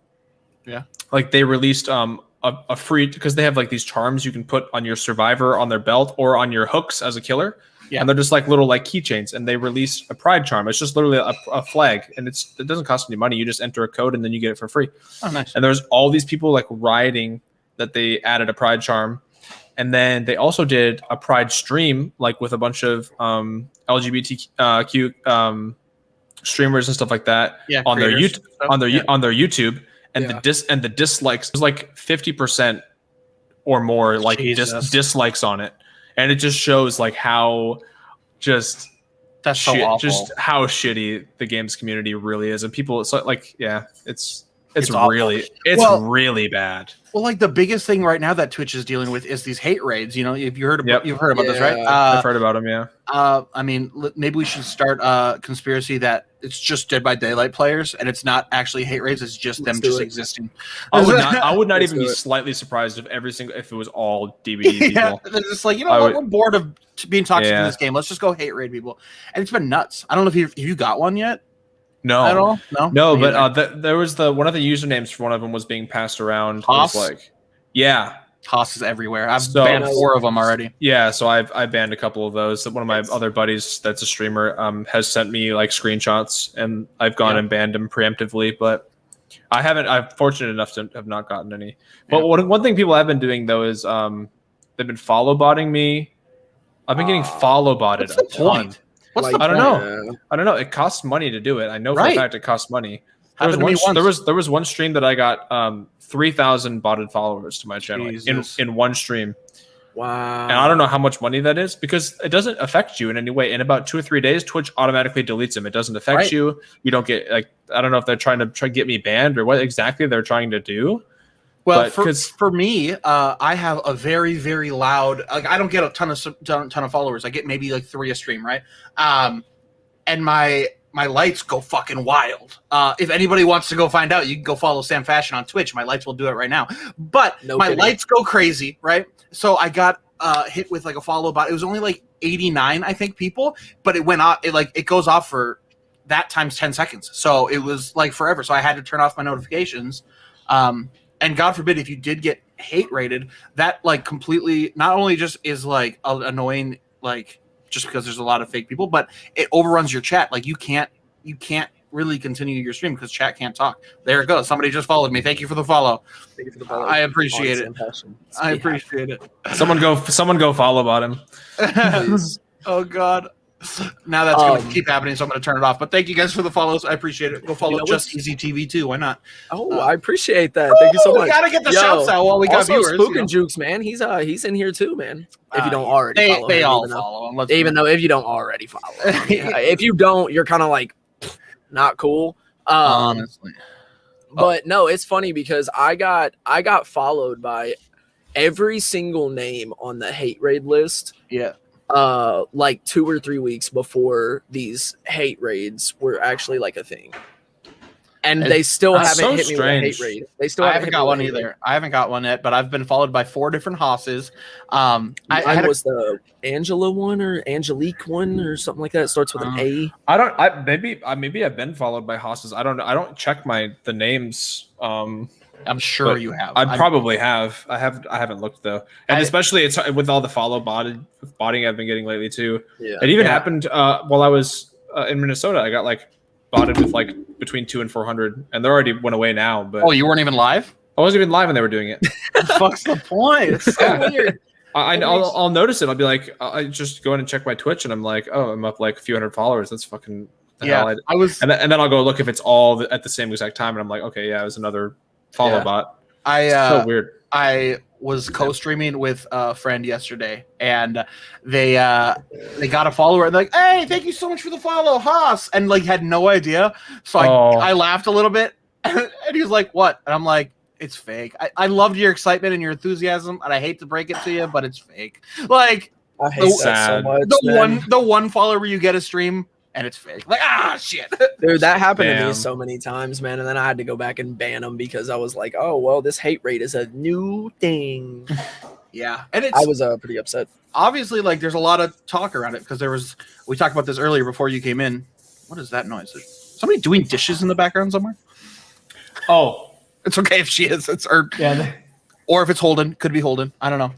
Yeah. like they released a free, because they have like these charms you can put on your survivor on their belt or on your hooks as a killer. Yeah. And they're just like little like keychains, and they release a pride charm. It's just literally a flag, and it doesn't cost any money. You just enter a code and then you get it for free. Oh, nice. And there's all these people like rioting that they added a pride charm. And then they also did a pride stream, like with a bunch of LGBTQ streamers and stuff like that on their YouTube, on their YouTube, and the dislikes was like 50% or more, like dislikes on it, and it just shows like how just that's so awful. Just how shitty the games community really is, and people. It's like it's really bad. Well, like the biggest thing right now that Twitch is dealing with is these hate raids. You know, you've heard about this, right? I've heard about them. Yeah. I mean, maybe we should start a conspiracy that it's just Dead by Daylight players, and it's not actually hate raids. It's just them just existing. I would not even be slightly surprised if if it was all DBD people. They're just like, we're bored of being toxic in this game. Let's just go hate raid people, and it's been nuts. I don't know if you got one yet. No, at all? No, but there was one of the usernames for one of them was being passed around. Haas? Haas is everywhere. I've banned 4 of them already. Yeah, so I banned a couple of those. One of my other buddies that's a streamer has sent me like screenshots, and I've gone and banned them preemptively, but I haven't. I'm fortunate enough to have not gotten any. But one thing people have been doing though is they've been follow botting me. I've been getting follow botted a ton. What's the point? I don't know. It costs money to do it. I know for a fact it costs money. There was one stream that I got 3,000 botted followers to my channel in one stream. Wow. And I don't know how much money that is because it doesn't affect you in any way. In about 2 or 3 days, Twitch automatically deletes them. It doesn't affect you. You don't get I don't know if they're trying to get me banned or what exactly they're trying to do. Well, for me, I have a very, very loud. Like, I don't get a ton of followers. I get maybe like 3 a stream, right? And my lights go fucking wild. If anybody wants to go find out, you can go follow Sam Fashion on Twitch. My lights will do it right now. But lights go crazy, right? So I got hit with like a follow bot. It was only like 89, I think, people, but it went off. It goes off for that times 10 seconds. So it was like forever. So I had to turn off my notifications. And God forbid if you did get hate rated, that like completely not only just is like annoying, like just because there's a lot of fake people, but it overruns your chat. Like you can't really continue your stream because chat can't talk. There it goes. Somebody just followed me. Thank you for the follow. Thank you for the follow. I appreciate it. I appreciate it. Someone go follow about him. Please. Oh God. Now that's going to keep happening, so I'm going to turn it off. But thank you guys for the follows. I appreciate it. Go follow Just Easy TV too. Why not? Oh, I appreciate that. Thank you so much. We got to get the shouts out while we got viewers. SpookNJukes, man. He's in here too, man. If you don't already follow they him, all follow him. Even though if you don't already follow him. If you don't, you're kind of like not cool. Honestly. But no, it's funny because I got followed by every single name on the hate raid list. Yeah. Like 2 or 3 weeks before these hate raids were actually like a thing. And they still haven't hit me with a hate raid. I haven't got one either. I haven't got one yet, but I've been followed by 4 different hosses. I was the Angela one or Angelique one or something like that. It starts with an A. Maybe I've been followed by hosses. I don't check the names. I'm sure you have. I probably have. I haven't looked though, and especially it's with all the botting I've been getting lately too. Yeah. It even happened while I was in Minnesota. I got like botted with like between 200 and 400, and they already went away now. But you weren't even live? I wasn't even live when they were doing it. What's the point? It's so weird. I'll notice it. I'll be like, I just go in and check my Twitch, and I'm like, oh, I'm up like a few hundred followers. That's fucking hell. I was, and then I'll go look if it's all at the same exact time, and I'm like, okay, yeah, it was another follow bot. So weird. I was co-streaming with a friend yesterday, and they got a follower, and they're like, hey, thank you so much for the follow, Haas, and like had no idea. So I laughed a little bit, and he was like, what? And I'm like, it's fake. I loved your excitement and your enthusiasm, and I hate to break it to you, but it's fake. Like, I hate that so much. The one follower you get a stream, and it's fake. Like, shit. Dude, that happened to me so many times, man. And then I had to go back and ban them because I was like, oh, well, this hate rate is a new thing. Yeah. And I was pretty upset. Obviously, like, there's a lot of talk around it because we talked about this earlier before you came in. What is that noise? Is somebody doing dishes in the background somewhere? Oh. It's okay if she is. Or if it's Holden. Could be Holden. I don't know.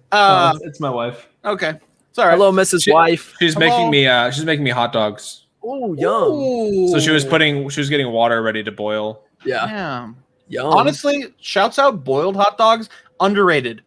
It's my wife. Okay. It's all right. Hello, Mrs. Wife. She's making me hot dogs. Oh, yum. Ooh. So she was getting water ready to boil. Yeah. Damn. Yum. Honestly, shouts out boiled hot dogs. Underrated.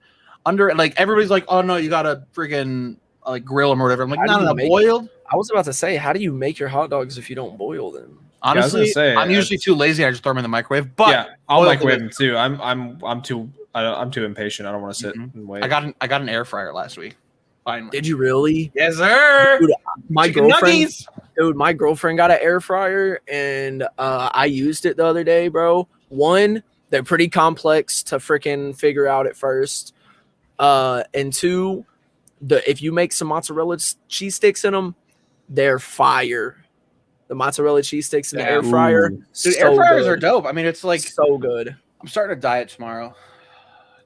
Like everybody's like, oh no, you gotta freaking like grill them or whatever. I'm like, no, boiled. I was about to say, how do you make your hot dogs if you don't boil them? Honestly, I'm usually too lazy. I just throw them in the microwave. But yeah, I'll microwave them too. I'm too impatient. I don't want to sit and wait. I got an air fryer last week. Finally. Did you really? Yes, sir. Dude, my girlfriend got an air fryer, and I used it the other day, bro. One, they're pretty complex to freaking figure out at first, and two, if you make some mozzarella cheese sticks in them, they're fire. The mozzarella cheese sticks in the air fryer. Dude, air fryers are dope. I mean, it's like so good. I'm starting a diet tomorrow.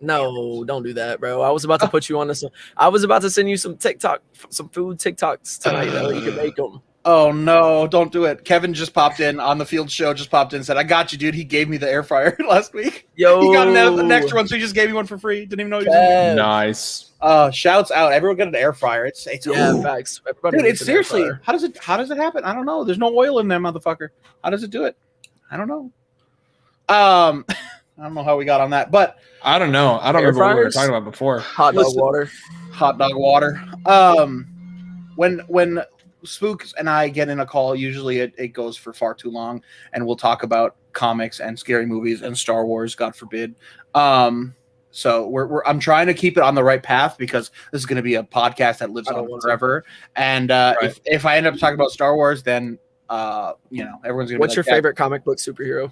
No, don't do that, bro. I was about to put you on this. I was about to send you some food TikToks tonight that you can make them. Oh no, don't do it. Kevin just popped in on the field show, and said, I got you, dude. He gave me the air fryer last week. Yo, he got an extra one, so he just gave me one for free. Didn't even know he was in it. Nice. Shouts out. Everyone get an air fryer. It's facts. Everybody dude, it's seriously, how does it happen? I don't know. There's no oil in there, motherfucker. How does it do it? I don't know. I don't know how we got on that, but I don't know. I don't remember what we were talking about before. Hot dog water. When Spooks and I get in a call, usually it goes for far too long, and we'll talk about comics and scary movies and Star Wars, God forbid. So I'm trying to keep it on the right path because this is going to be a podcast that lives on forever. And if I end up talking about Star Wars, then everyone's going to. What's your favorite comic book superhero?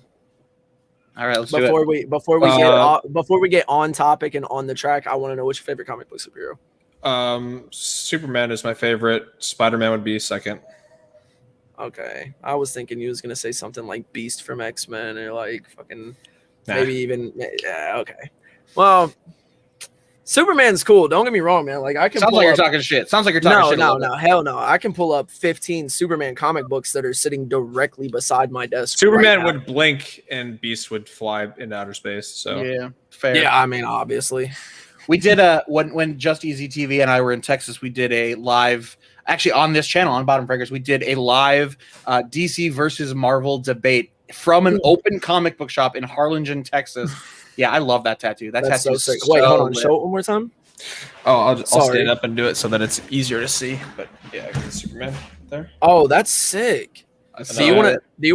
All right, let's before we get on topic and on the track, I want to know what's your favorite comic book superhero. Superman is my favorite. Spider-Man would be second. Okay, I was thinking you was gonna say something like Beast from X-Men or like fucking maybe even okay. Well, Superman's cool. Don't get me wrong, man. Like I can. Sounds like you're talking shit. Sounds like you're talking shit. No, hell no. I can pull up 15 Superman comic books that are sitting directly beside my desk. Superman would blink and Beast would fly into outer space. So yeah, fair. Yeah, I mean, obviously. We did when Just Easy TV and I were in Texas, we did a live, actually on this channel on Bottom Fraggers, we did a live DC versus Marvel debate from an open comic book shop in Harlingen, Texas. Yeah, I love that tattoo. That's so sick. Wait, hold on. Show it one more time. Oh, I'll stand up and do it so that it's easier to see. But yeah, Superman there. Oh, that's sick. Do you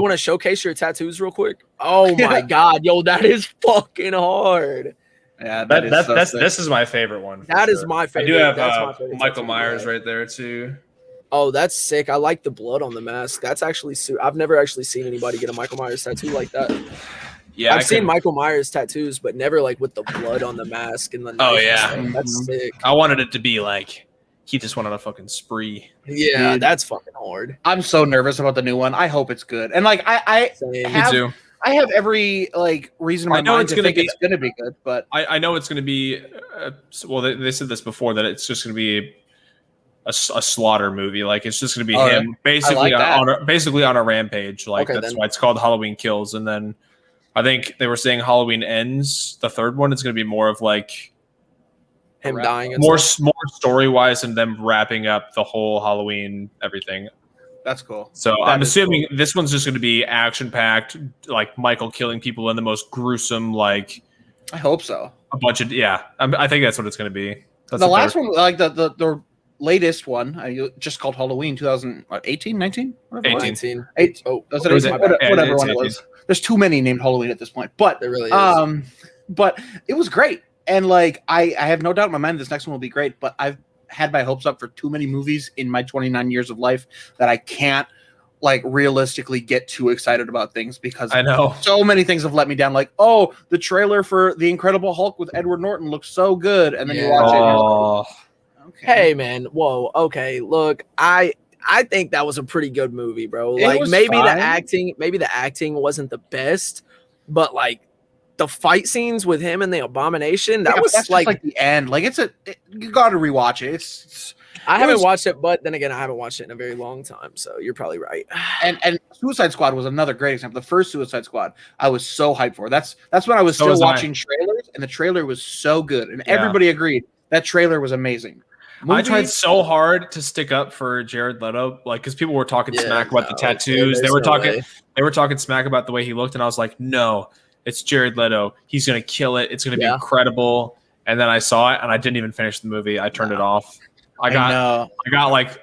want to showcase your tattoos real quick? Oh my god, yo, that is fucking hard. Yeah, this is my favorite one. That is my favorite. I do have Michael Myers right there too. Oh, that's sick. I like the blood on the mask. That's actually I've never actually seen anybody get a Michael Myers tattoo like that. Yeah, I've seen Michael Myers tattoos, but never like with the blood on the mask and the knife. Oh yeah, that's sick. I wanted it to be like he just went on a fucking spree. Yeah, that's fucking hard. I'm so nervous about the new one. I hope it's good. And like I have every like reason in my mind to think it's going to be good, but I know it's going to be. Well, they said this before that it's just going to be a slaughter movie. Like it's just going to be him basically on a rampage. Like that's why it's called Halloween Kills. And then I think they were saying Halloween Ends. The third one is going to be more of like him dying, more story wise, and them wrapping up the whole Halloween everything. That's cool. So I'm assuming this one's just going to be action packed, like Michael killing people in the most gruesome, like. I hope so. A bunch of I think that's what it's going to be. That's the last one, like the latest one, just called Halloween 2018, 19, 18. Whatever one it was. There's too many named Halloween at this point, but there really is. But it was great, and like I have no doubt in my mind this next one will be great. But I've had my hopes up for too many movies in my 29 years of life that I can't like realistically get too excited about things because I know so many things have let me down. Like, oh, the trailer for The Incredible Hulk with Edward Norton looks so good, and then you watch it and you're like, okay. Hey man, whoa, okay, look, I think that was a pretty good movie, bro. Like maybe the acting wasn't the best, but like the fight scenes with him and the Abomination, that's like the end. Like you got to rewatch it. I haven't watched it, but then again, I haven't watched it in a very long time, so you're probably right. And Suicide Squad was another great example. The first Suicide Squad, I was so hyped for. That's when I was still watching trailers, and the trailer was so good, and everybody agreed that trailer was amazing. I tried so hard to stick up for Jared Leto, like because people were talking smack about the tattoos. They were talking smack about the way he looked, and I was like, no, it's Jared Leto. He's gonna kill it. It's gonna be incredible. And then I saw it, and I didn't even finish the movie. I turned it off. I got like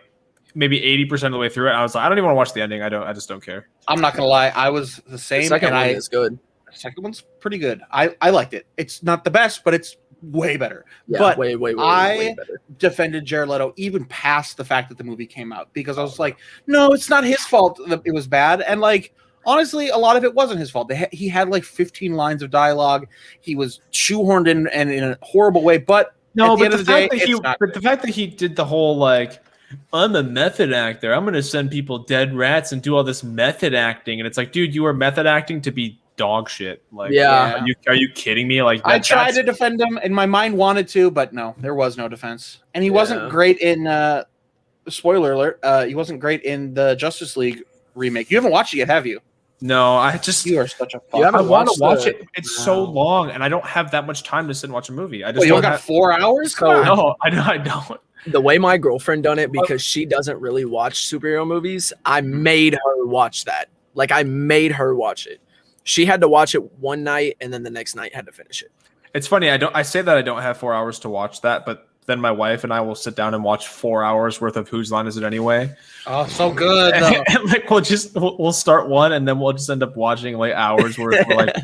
maybe 80% of the way through it. I was like, I don't even want to watch the ending. I just don't care. I'm not gonna lie. I was the same. The second one is good. The second one's pretty good. I liked it. It's not the best, but it's way better. Yeah, but way better. Defended Jared Leto even past the fact that the movie came out because I was like, no, it's not his fault that it was bad. And like, honestly, a lot of it wasn't his fault. He had like 15 lines of dialogue. He was shoehorned in and in a horrible way. But no, but the fact that he did the whole like, I'm a method actor. I'm going to send people dead rats and do all this method acting. And it's like, dude, you were method acting to be dog shit. Like, are you kidding me? Like, I tried to defend him, and my mind wanted to, but no, there was no defense. And he wasn't great in. Spoiler alert: he wasn't great in the Justice League remake. You haven't watched it yet, have you? No, you are such a fuck. I want to watch it. It's so long, and I don't have that much time to sit and watch a movie. I just you don't got 4 hours. No, I don't. The way my girlfriend done it, because she doesn't really watch superhero movies, I made her watch that. Like, I made her watch it. She had to watch it one night, and then the next night had to finish it. It's funny. I say that I don't have 4 hours to watch that, but then my wife and I will sit down and watch 4 hours worth of Whose Line Is It Anyway? Oh, so good. And like we'll start one, and then we'll just end up watching like hours worth. We're like,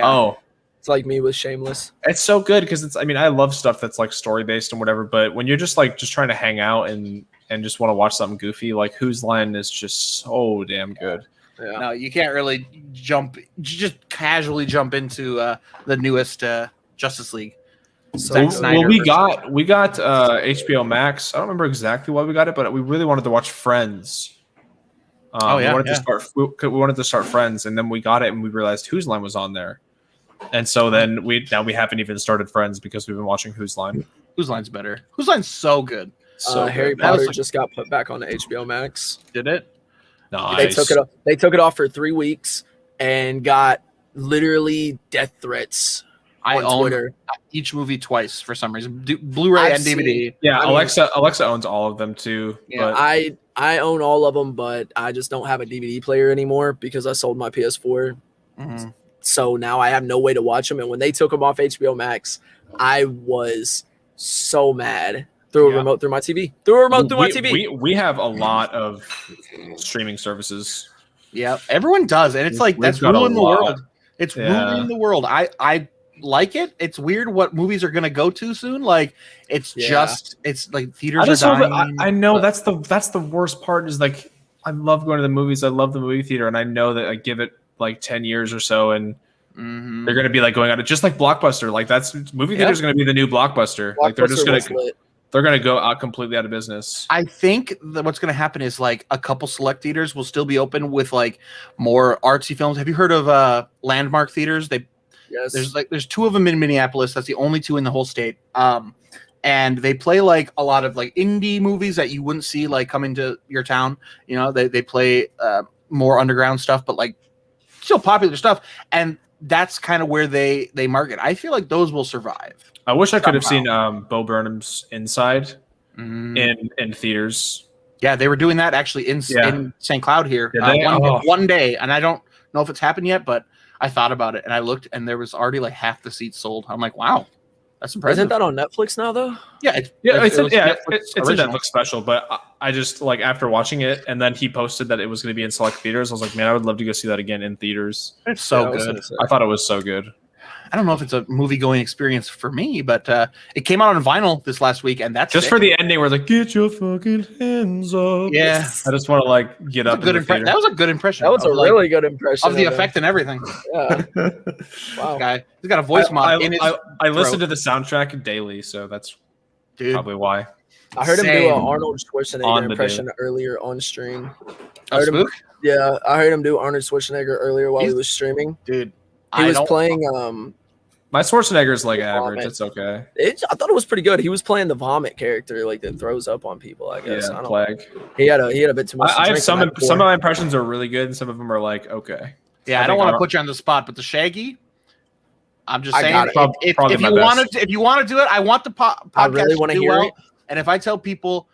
oh. It's like me with Shameless. It's so good because I love stuff that's like story based and whatever. But when you're just trying to hang out and just want to watch something goofy, like Whose Line is just so damn good. Yeah. No, you can't really just casually jump into the newest Justice League. So, we got HBO Max. I don't remember exactly why we got it, but we really wanted to watch Friends. We wanted to start Friends, and then we got it, and we realized Whose Line was on there. And so then we haven't even started Friends because we've been watching Whose Line. Whose Line's better? Whose Line's so good. So Harry Potter just got put back on the HBO Max. Did it? Nice. They took it off for 3 weeks and got literally death threats on Twitter. Each movie twice for some reason. Blu-ray and DVD. Alexa owns all of them too. Yeah, but I own all of them, but I just don't have a DVD player anymore because I sold my PS4. Mm-hmm. So now I have no way to watch them. And when they took them off HBO Max, I was so mad. Threw a remote through my TV. We have a lot of streaming services. Yeah, everyone does, and it's like that's ruining the world. It's ruining the world. I like it. It's weird what movies are gonna go to soon. Like it's like theaters are dying. I know that's the worst part. Is like I love going to the movies. I love the movie theater, and I know that I give it like 10 years or so, and they're gonna be like going out of just like Blockbuster. Like that's movie theater is gonna be the new Blockbuster. Like they're just gonna. They're going to go out completely out of business. I think that what's going to happen is like a couple select theaters will still be open with like more artsy films. Have you heard of Landmark theaters? There's 2 of them in Minneapolis. That's the only 2 in the whole state. And they play like a lot of like indie movies that you wouldn't see like coming to your town. You know, they play more underground stuff, but like still popular stuff. And that's kind of where they market. I feel like those will survive. I wish I could have seen Bo Burnham's Inside in theaters. Yeah, they were doing that actually in St. Cloud here one day, and I don't know if it's happened yet, but I thought about it and I looked, and there was already like half the seats sold. I'm like, wow, that's impressive. Isn't that on Netflix now, though? Yeah, it's a Netflix special. But I just like after watching it, and then he posted that it was going to be in select theaters. I was like, man, I would love to go see that again in theaters. It's so good. I thought it was so good. I don't know if it's a movie-going experience for me, but it came out on vinyl this last week, and that's just for the ending where it's like, get your fucking hands up. Yeah. I just want to like get up. That was a good impression. That was a really good impression of the effect and everything. Yeah. Wow. He's got a voice mod in his I listen to the soundtrack daily, so that's probably why. I heard him do an Arnold Schwarzenegger impression earlier on stream. I heard him do Arnold Schwarzenegger earlier while he was streaming. Dude. He was playing my Schwarzenegger is like average. Vomit. It's okay. I thought it was pretty good. He was playing the vomit character, like that throws up on people. I guess. Yeah, Plague. He had a bit too much. I have some of my impressions are really good, and some of them are like okay. Yeah, I don't want to put you on the spot, but the Shaggy. I'm just saying, if you want to do it, I want the podcast. I really want to hear it, And if I tell people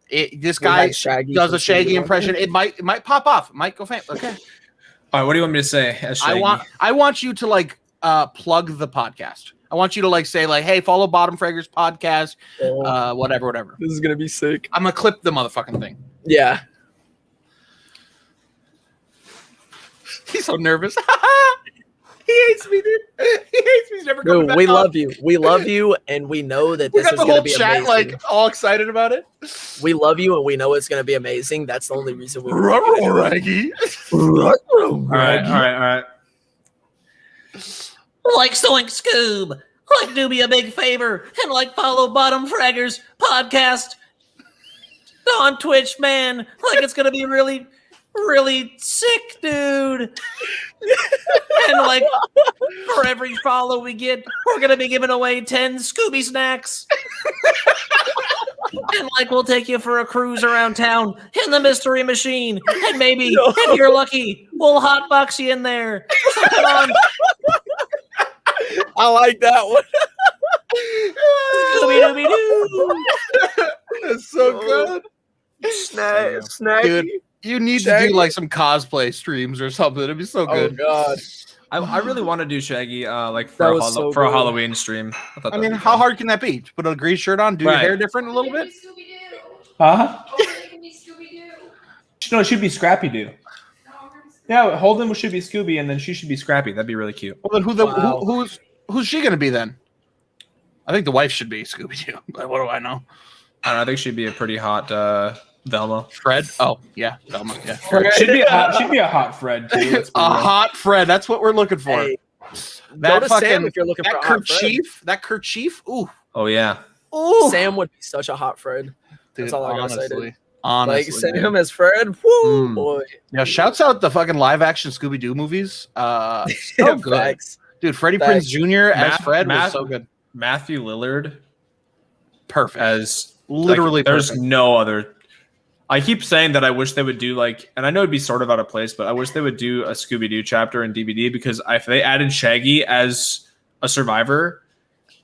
this We guy had Shaggy does from a Shaggy Scooby-Doo. impression, it might pop off. It might go famous. Okay. All right, what do you want me to say as Shaggy? I want you to like plug the podcast. I want you to like say like, hey, follow Bottom Fraggers podcast, whatever. This is gonna be sick. I'm gonna clip the motherfucking thing. Yeah. He's so nervous. He hates me, dude. He hates me. He's never coming Dude, back we on. love you. We love you, and we know that We this got is the gonna whole be chat amazing. like all excited about it. We love you, and we know it's gonna be amazing. That's the only reason we. Raggy. All right. Like Stoink Scoob. Like do me a big favor and like follow Bottom Fraggers podcast on Twitch, man. Like it's gonna be really, really sick, dude. And like for every follow we get, we're gonna be giving away 10 Scooby snacks. And like we'll take you for a cruise around town in the mystery machine. And maybe if you're lucky, we'll hotbox you in there. So come on. I like that one. Scooby-Dooby-Doo. That's so good. Snacky. Dude, you need to Shaggy. do like some cosplay streams or something. It'd be so Oh good. god. I really want to do Shaggy like That for a, was so for a good. Halloween stream. I mean, how hard can that be? To put a green shirt on, do your Right. hair different a little bit? Huh? It can be Scooby-Doo. No, it should be Scrappy Doo. No, I'm gonna be Yeah, Holden should be Scooby, and then she should be Scrappy. That'd be really cute. Well, then Wow. who's she gonna be then? I think the wife should be Scooby Doo. But what do I know? I don't know, I think she'd be a pretty hot Velma. Fred? Oh yeah, Velma. Yeah, She'd be a hot Fred too. Let's be a real. hot Fred. That's what we're looking for. Hey, that go to fucking Sam if you're looking for that a hot Fred. kerchief. That kerchief. Ooh, Oh yeah. ooh. Sam would be such a hot Fred. Dude, That's all I gotta say, dude. Honestly, Like Sam as Fred. Woo, Mm. boy. yeah. Shouts out the fucking live action Scooby Doo movies. So good, Facts. dude. Freddie Facts. Prinze Jr. as Matt- Fred was Matt- so good. Matthew Lillard Perfect. as Literally like, there's perfect. no other. I keep saying that I wish they would do like, and I know it'd be sort of out of place, but I wish they would do a Scooby Doo chapter in DVD because if they added Shaggy as a survivor,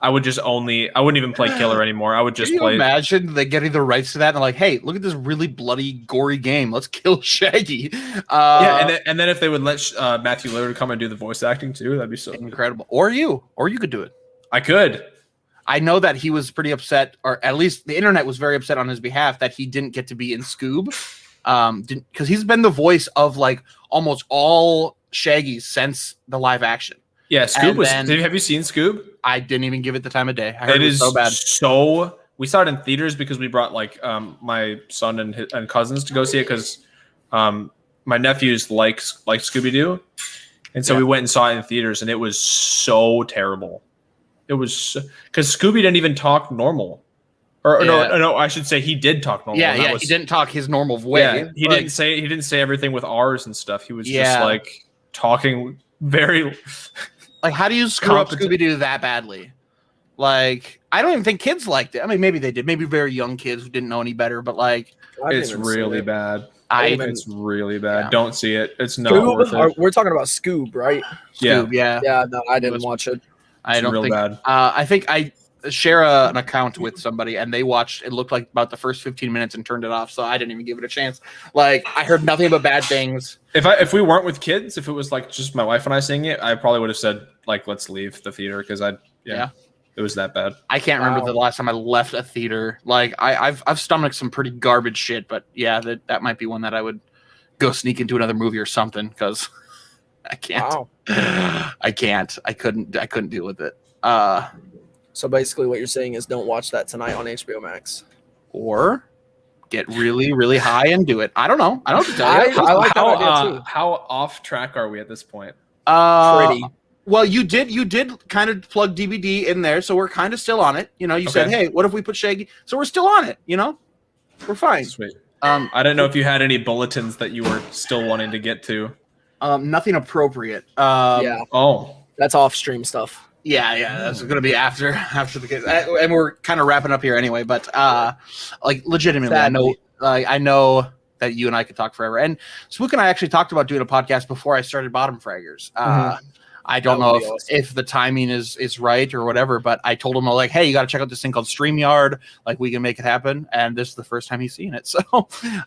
I wouldn't even play killer anymore. I would just Can you play. imagine they getting the rights to that and they're like, hey, look at this really bloody, gory game. Let's kill Shaggy. Yeah, and then if they would let Matthew Lillard come and do the voice acting too, that'd be so incredible. Or you could do it. I could. I know that he was pretty upset, or at least the internet was very upset on his behalf that he didn't get to be in Scoob. Because he's been the voice of like almost all Shaggies since the live action. Yeah, Scoob And was. then- Have you seen Scoob? I didn't even give it the time of day. I heard It it was is so bad. So we saw it in theaters because we brought like my son and cousins to go see it because my nephews like Scooby Doo, and so Yeah. we went and saw it in theaters, and it was so terrible. It was because Scooby didn't even talk normal, or Yeah. no, I should say he did talk normal. Yeah, and that yeah. was- He didn't talk his normal way. Yeah, he Like, didn't say everything with R's and stuff. He was just Yeah. like talking very. Like, how do you screw up Competent. Scooby Doo that badly? Like, I don't even think kids liked it. I mean, maybe they did. Maybe very young kids who didn't know any better. But like, I didn't It's even see really it. bad. I It's really bad. Yeah. Don't see it. It's not worth Scoob? it. We're talking about Scoob, right? Yeah. Scoob, yeah. Yeah, no, I didn't was- watch it. I It's don't real think. bad. I think I share an account with somebody, and they watched. It looked like about the first 15 minutes and turned it off. So I didn't even give it a chance. Like, I heard nothing but bad things. If we weren't with kids, if it was like just my wife and I seeing it, I probably would have said like let's leave the theater because Yeah. it was that bad. I can't remember Wow. the last time I left a theater. Like, I've stomached some pretty garbage shit, but yeah, that might be one that I would go sneak into another movie or something because I can't. Wow. I can't. I couldn't deal with it. So basically, what you're saying is don't watch that tonight on HBO Max. Or get really, really high and do it. I don't know. I don't know what to tell you. I like that how, idea too. how off track are we at this point? Pretty. Well, you did kind of plug DVD in there, so we're kind of still on it. You know, you said, Okay. hey, what if we put Shaggy? So we're still on it. You know, we're fine. Sweet. I I didn't know if you had any bulletins that you were still wanting to get to. nothing appropriate. Yeah, Oh, that's off stream stuff. Yeah, that's gonna be after the kids, and we're kind of wrapping up here anyway. But like, legitimately, Sadly. I know that you and I could talk forever. And Spook and I actually talked about doing a podcast before I started Bottom Fraggers. I don't That know would be awesome. if the timing is right or whatever, but I told him, like, hey, you got to check out this thing called StreamYard. Like, we can make it happen. And this is the first time he's seen it. So,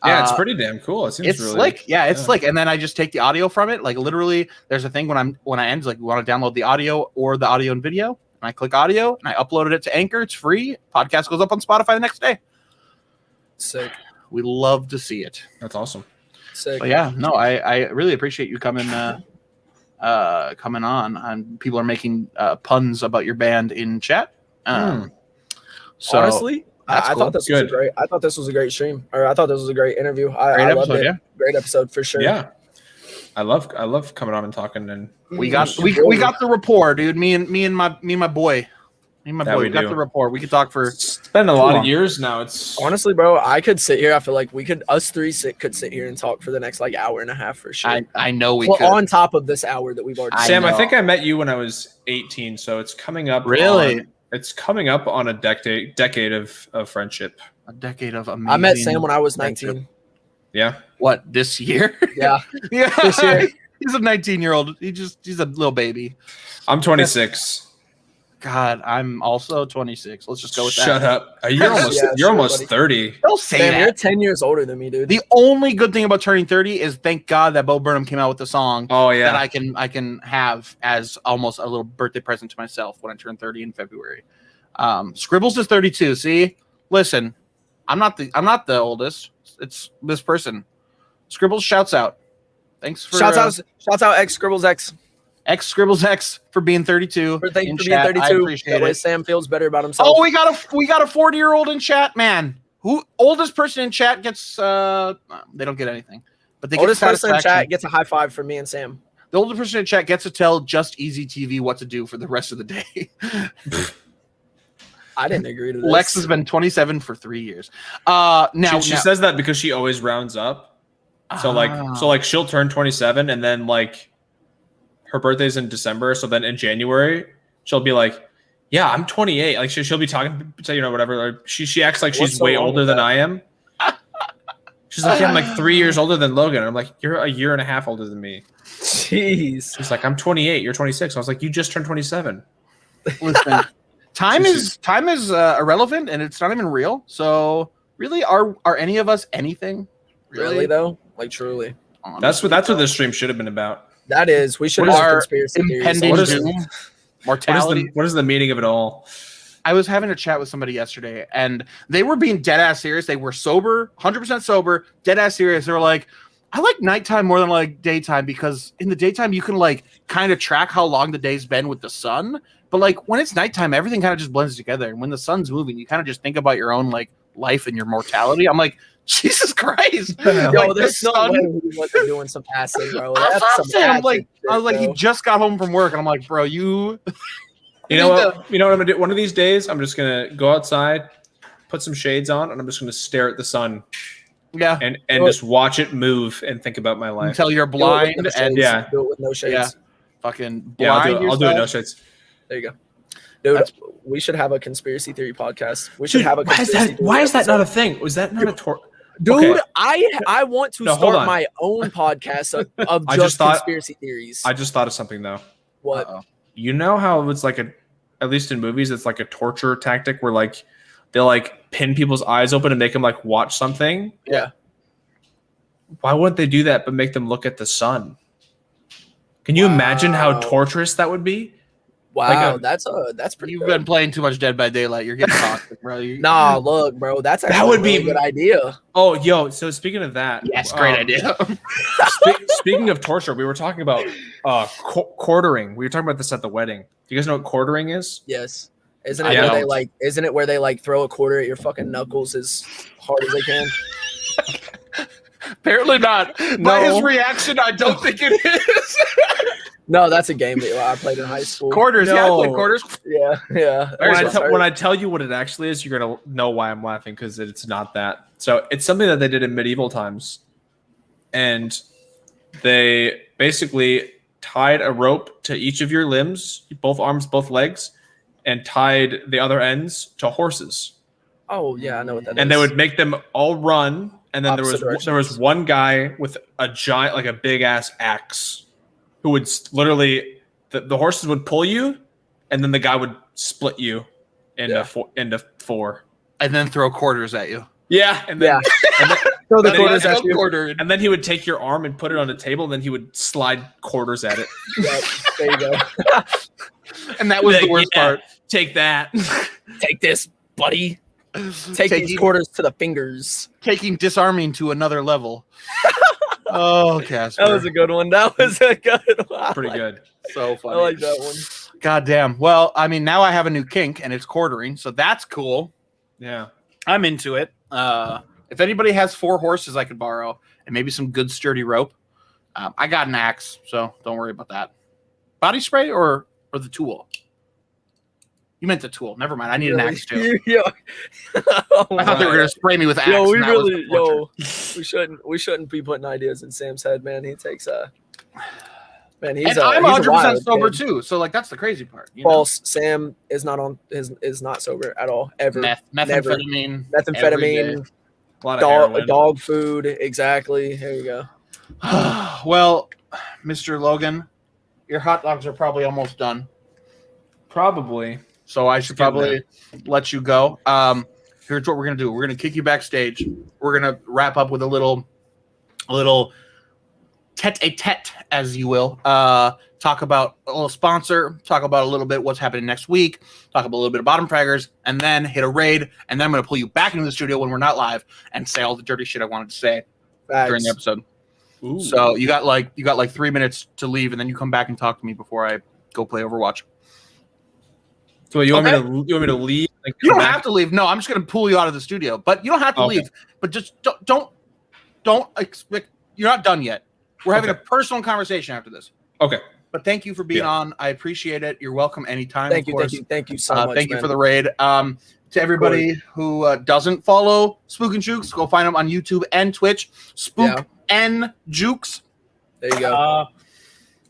Yeah, it's pretty damn cool. It seems it's really slick. Yeah, it's slick. And then I just take the audio from it. Like, literally, there's a thing when I end, like, we want to download the audio or the audio and video. And I click audio and I uploaded it to Anchor. It's free. Podcast goes up on Spotify the next day. Sick. We love to see it. That's awesome. Sick. But yeah, no, I really appreciate you coming on. And people are making puns about your band in chat. So honestly, that's I cool. thought this was great. I thought this was a great stream, or I thought this was a great interview. I loved it. Yeah. Great episode for sure. Yeah. I love coming on and talking, and we got the rapport, dude. Me and my boy. Me and my boy. Yeah, We we got do. the rapport. We could talk for it's been a lot long. of years now. It's Honestly, bro, I could sit here. I feel like us three could sit here and talk for the next like hour and a half for sure. I know we well, could. on top of this hour that we've already. Sam, I know. think I met you when I was 18, so it's coming up. Really? It's coming up on a decade of friendship. A decade of amazing. I met Sam when I was 19. Yeah. What, this year? Yeah. Yeah. This year. He's a 19-year-old. He's a little baby. I'm 26. God, I'm also 26. Let's just go with that. Shut up. You're almost Yeah, you're sure, almost buddy. 30. Don't say Sam, that. you're 10 years older than me, dude. The only good thing about turning 30 is thank God that Bo Burnham came out with the song Oh that yeah. I can have as almost a little birthday present to myself when I turn 30 in February. Scribbles is 32. See, listen, I'm not the oldest. It's this person. Scribbles shouts out. Thanks for shouts out X Scribbles X X Scribbles X for being 32. for thank in you for being chat. I 32. appreciate That way it. Sam feels better about himself. Oh, we got a 40-year-old in chat, man. Who oldest person in chat gets they don't get anything. But they oldest get person in satisfaction. chat gets a high five from me and Sam. The oldest person in chat gets to tell Just Easy TV what to do for the rest of the day. I didn't agree to this. Lex has been 27 for 3 years. She says that because she always rounds up. So like she'll turn 27 and then like her birthday's in December. So then in January she'll be like, yeah, I'm 28. Like she'll be talking to whatever. Like, she acts like she's What's so way wrong older with than that? I am. She's like, yeah, I'm like 3 years older than Logan. And I'm like, you're a year and a half older than me. Jeez. She's like, I'm 28. You're 26. I was like, you just turned 27. listen, time is irrelevant and it's not even real. So really, are any of us anything? Really though? Like truly. That's what this stream should have been about. That is. We should What is have our conspiracy theories. impending What is- doom? Mortality. What is the meaning of it all? I was having a chat with somebody yesterday, and they were being dead ass serious. They were sober, 100% sober, dead ass serious. They were like, "I like nighttime more than I like daytime because in the daytime you can like kind of track how long the day's been with the sun, but like when it's nighttime, everything kind of just blends together. And when the sun's moving, you kind of just think about your own like life and your mortality." I'm like, Jesus Christ! Yo, Like, there's the no sun- way he wasn't doing some acid, bro. That's That's what I'm some saying. I'm acid like, shit, I was like, bro. he just got home from work, and I'm like, bro, you. You know what? You know what I'm gonna do? One of these days, I'm just gonna go outside, put some shades on, and I'm just gonna stare at the sun Yeah. and just watch it move and think about my life. Until you're Do it with blind no and shades. yeah. Do it with no shades. Yeah. fucking Yeah, blind I'll do it. No yourself. shades. There you go. Dude, That's- we should have a conspiracy theory podcast. We should have a why is conspiracy that? theory Why is that episode. not a thing? Was that not a tor? Dude, Okay. I want to No, hold start on. my own podcast of I just just thought- conspiracy theories. I just thought of something though. What? Uh-oh. You know how it's like at least in movies, it's like a torture tactic where like they like pin people's eyes open and make them like watch something. Yeah. Why wouldn't they do that but make them look at the sun? Can you imagine how Wow. torturous that would be? Wow, Like that's pretty You've good. been playing too much Dead by Daylight. You're getting toxic, bro. Nah, look, bro, that's actually would a really be- good idea. Oh, yo! So speaking of that, Yes, great idea. Speaking of torture, we were talking about quartering. We were talking about this at the wedding. Do you guys know what quartering is? Yes. Isn't I it where don't. they like isn't it where they like throw a quarter at your fucking knuckles as hard as they can? Apparently not. By No. his reaction, I don't think it is. No, that's a game that I played in high school. Quarters. Yeah, I No. played quarters. Yeah. When I tell you what it actually is, you're gonna know why I'm laughing because it's not that. So it's something that they did in medieval times, and they basically tied a rope to each of your limbs, both arms, both legs, and tied the other ends to horses. Oh yeah, I know what that is. And they would make them all run, and then Opposite there was directions. one guy with a giant, like a big ass axe, who would literally the horses would pull you, and then the guy would split you into four. And then throw quarters at you. Yeah, and then Throw the then quarters he- at you. Quartered. and then he would take your arm and put it on the table, and then he would slide quarters at it. Yep, there you go. And that was the worst part. Take that. Take this, buddy. Take these quarters to the fingers. Taking disarming to another level. Oh, Casper. That was a good one. That was a good one. Pretty good. So funny. I like that one. God damn. Well, I mean, now I have a new kink, and it's quartering, so that's cool. Yeah. I'm into it. If anybody has 4 horses I could borrow and maybe some good sturdy rope, I got an axe, so don't worry about that. Body spray or the tool? You meant the tool. Never mind. I need an axe too. Yo. I thought they were gonna spray me with axe. Yo, we and that was really, the torture. we shouldn't be putting ideas in Sam's head, man. He takes man. And I'm 100% sober too. So like that's the crazy part. You know? False. Sam is not sober at all ever. Methamphetamine. Methamphetamine. A lot of heroin. Dog food. Exactly. Here you go. Well, Mr. Logan, your hot dogs are probably almost done. Probably. So I should probably let you go. Here's what we're gonna do. We're gonna kick you backstage. We're gonna wrap up with a little tete-a-tete, as you will. Talk about a little sponsor. Talk about a little bit what's happening next week. Talk about a little bit of bottom fraggers, and then hit a raid. And then I'm gonna pull you back into the studio when we're not live and say all the dirty shit I wanted to say during the episode. Ooh. So you got like 3 minutes to leave, and then you come back and talk to me before I go play Overwatch. So you want me to leave? Like, You don't have to leave. No, I'm just gonna pull you out of the studio. But you don't have to leave. But just don't expect. You're not done yet. We're having a personal conversation after this. Okay. But thank you for being on. I appreciate it. You're welcome anytime. Thank of you. course. Thank you so much. Thank you man. for the raid. To everybody who doesn't follow SpookNJukes, go find them on YouTube and Twitch. SpookNJukes. There you go.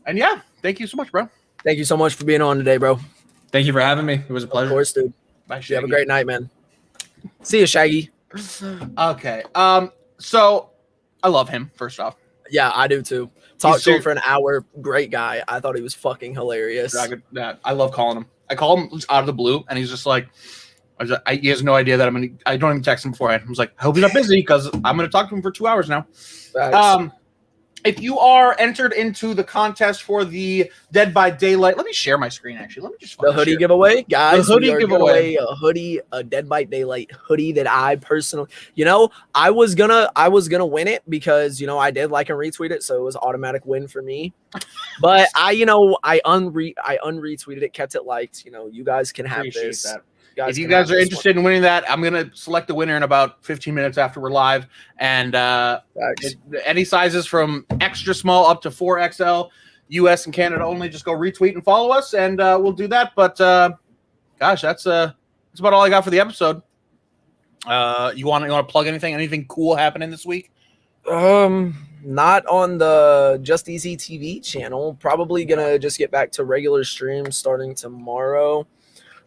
And yeah, thank you so much, bro. Thank you so much for being on today, bro. Thank you for having me. It was a pleasure. Of course, dude. Bye, You have a great night, man. See you, Shaggy. Okay. So I love him, first off. Yeah, I do too. Talked to ser- him for an hour. Great guy. I thought he was fucking hilarious. I love calling him. I call him out of the blue, and he's just like, he has no idea that I don't even text him beforehand. I was like, I hope he's not busy because I'm going to talk to him for 2 hours now. Facts. If you are entered into the contest for the Dead by Daylight, let me share my screen. Actually, let me just The hoodie giveaway, guys. The hoodie we are giving giveaway. away a hoodie, a Dead by Daylight hoodie that I personally, I was gonna win it because I did like and retweet it, so it was an automatic win for me. But I unretweeted it, kept it liked. You guys can have Appreciate this. that. Guys If you can guys have are this interested in winning that, I'm going to select the winner in about 15 minutes after we're live. And one. Facts. any sizes from extra small up to 4XL, US and Canada only, just go retweet and follow us, and we'll do that. But gosh, that's about all I got for the episode. You want to plug anything? Anything cool happening this week? Not on the Just Easy TV channel. Probably gonna just get back to regular streams starting tomorrow.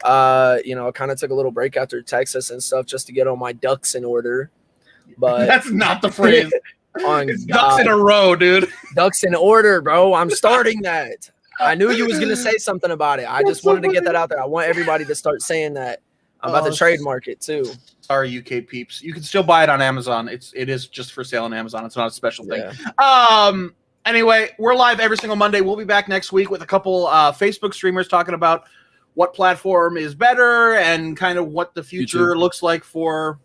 I kind of took a little break after Texas and stuff just to get all my ducks in order. But That's not the phrase. on It's ducks in a row, dude. ducks in order, bro. I'm starting that. I knew you was gonna say something about it. I just wanted to get that out there. I want everybody to start saying that. I'm about to trademark it too. Sorry, UK peeps. You can still buy it on Amazon. It is just for sale on Amazon. It's not a special thing. Yeah. Anyway, we're live every single Monday. We'll be back next week with a couple Facebook streamers talking about what platform is better and kind of what the future YouTube. looks like for.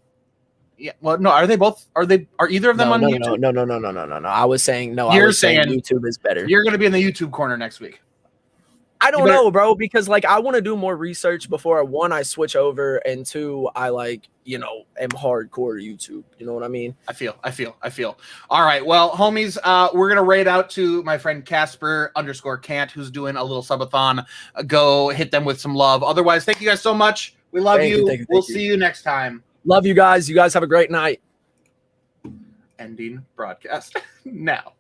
Yeah. Well, no. Are either of them on YouTube? No. I was saying no. You're I was saying saying YouTube is better. You're going to be in the YouTube corner next week. I don't better- know, bro, because I want to do more research before I switch over, and 2, I am hardcore YouTube. You know what I mean? I feel. All right. Well, homies, we're going to raid out to my friend Casper_Cant, who's doing a little subathon. Go hit them with some love. Otherwise, thank you guys so much. We love Thank you. you. We'll see you next time. Love you guys. You guys have a great night. Ending broadcast now.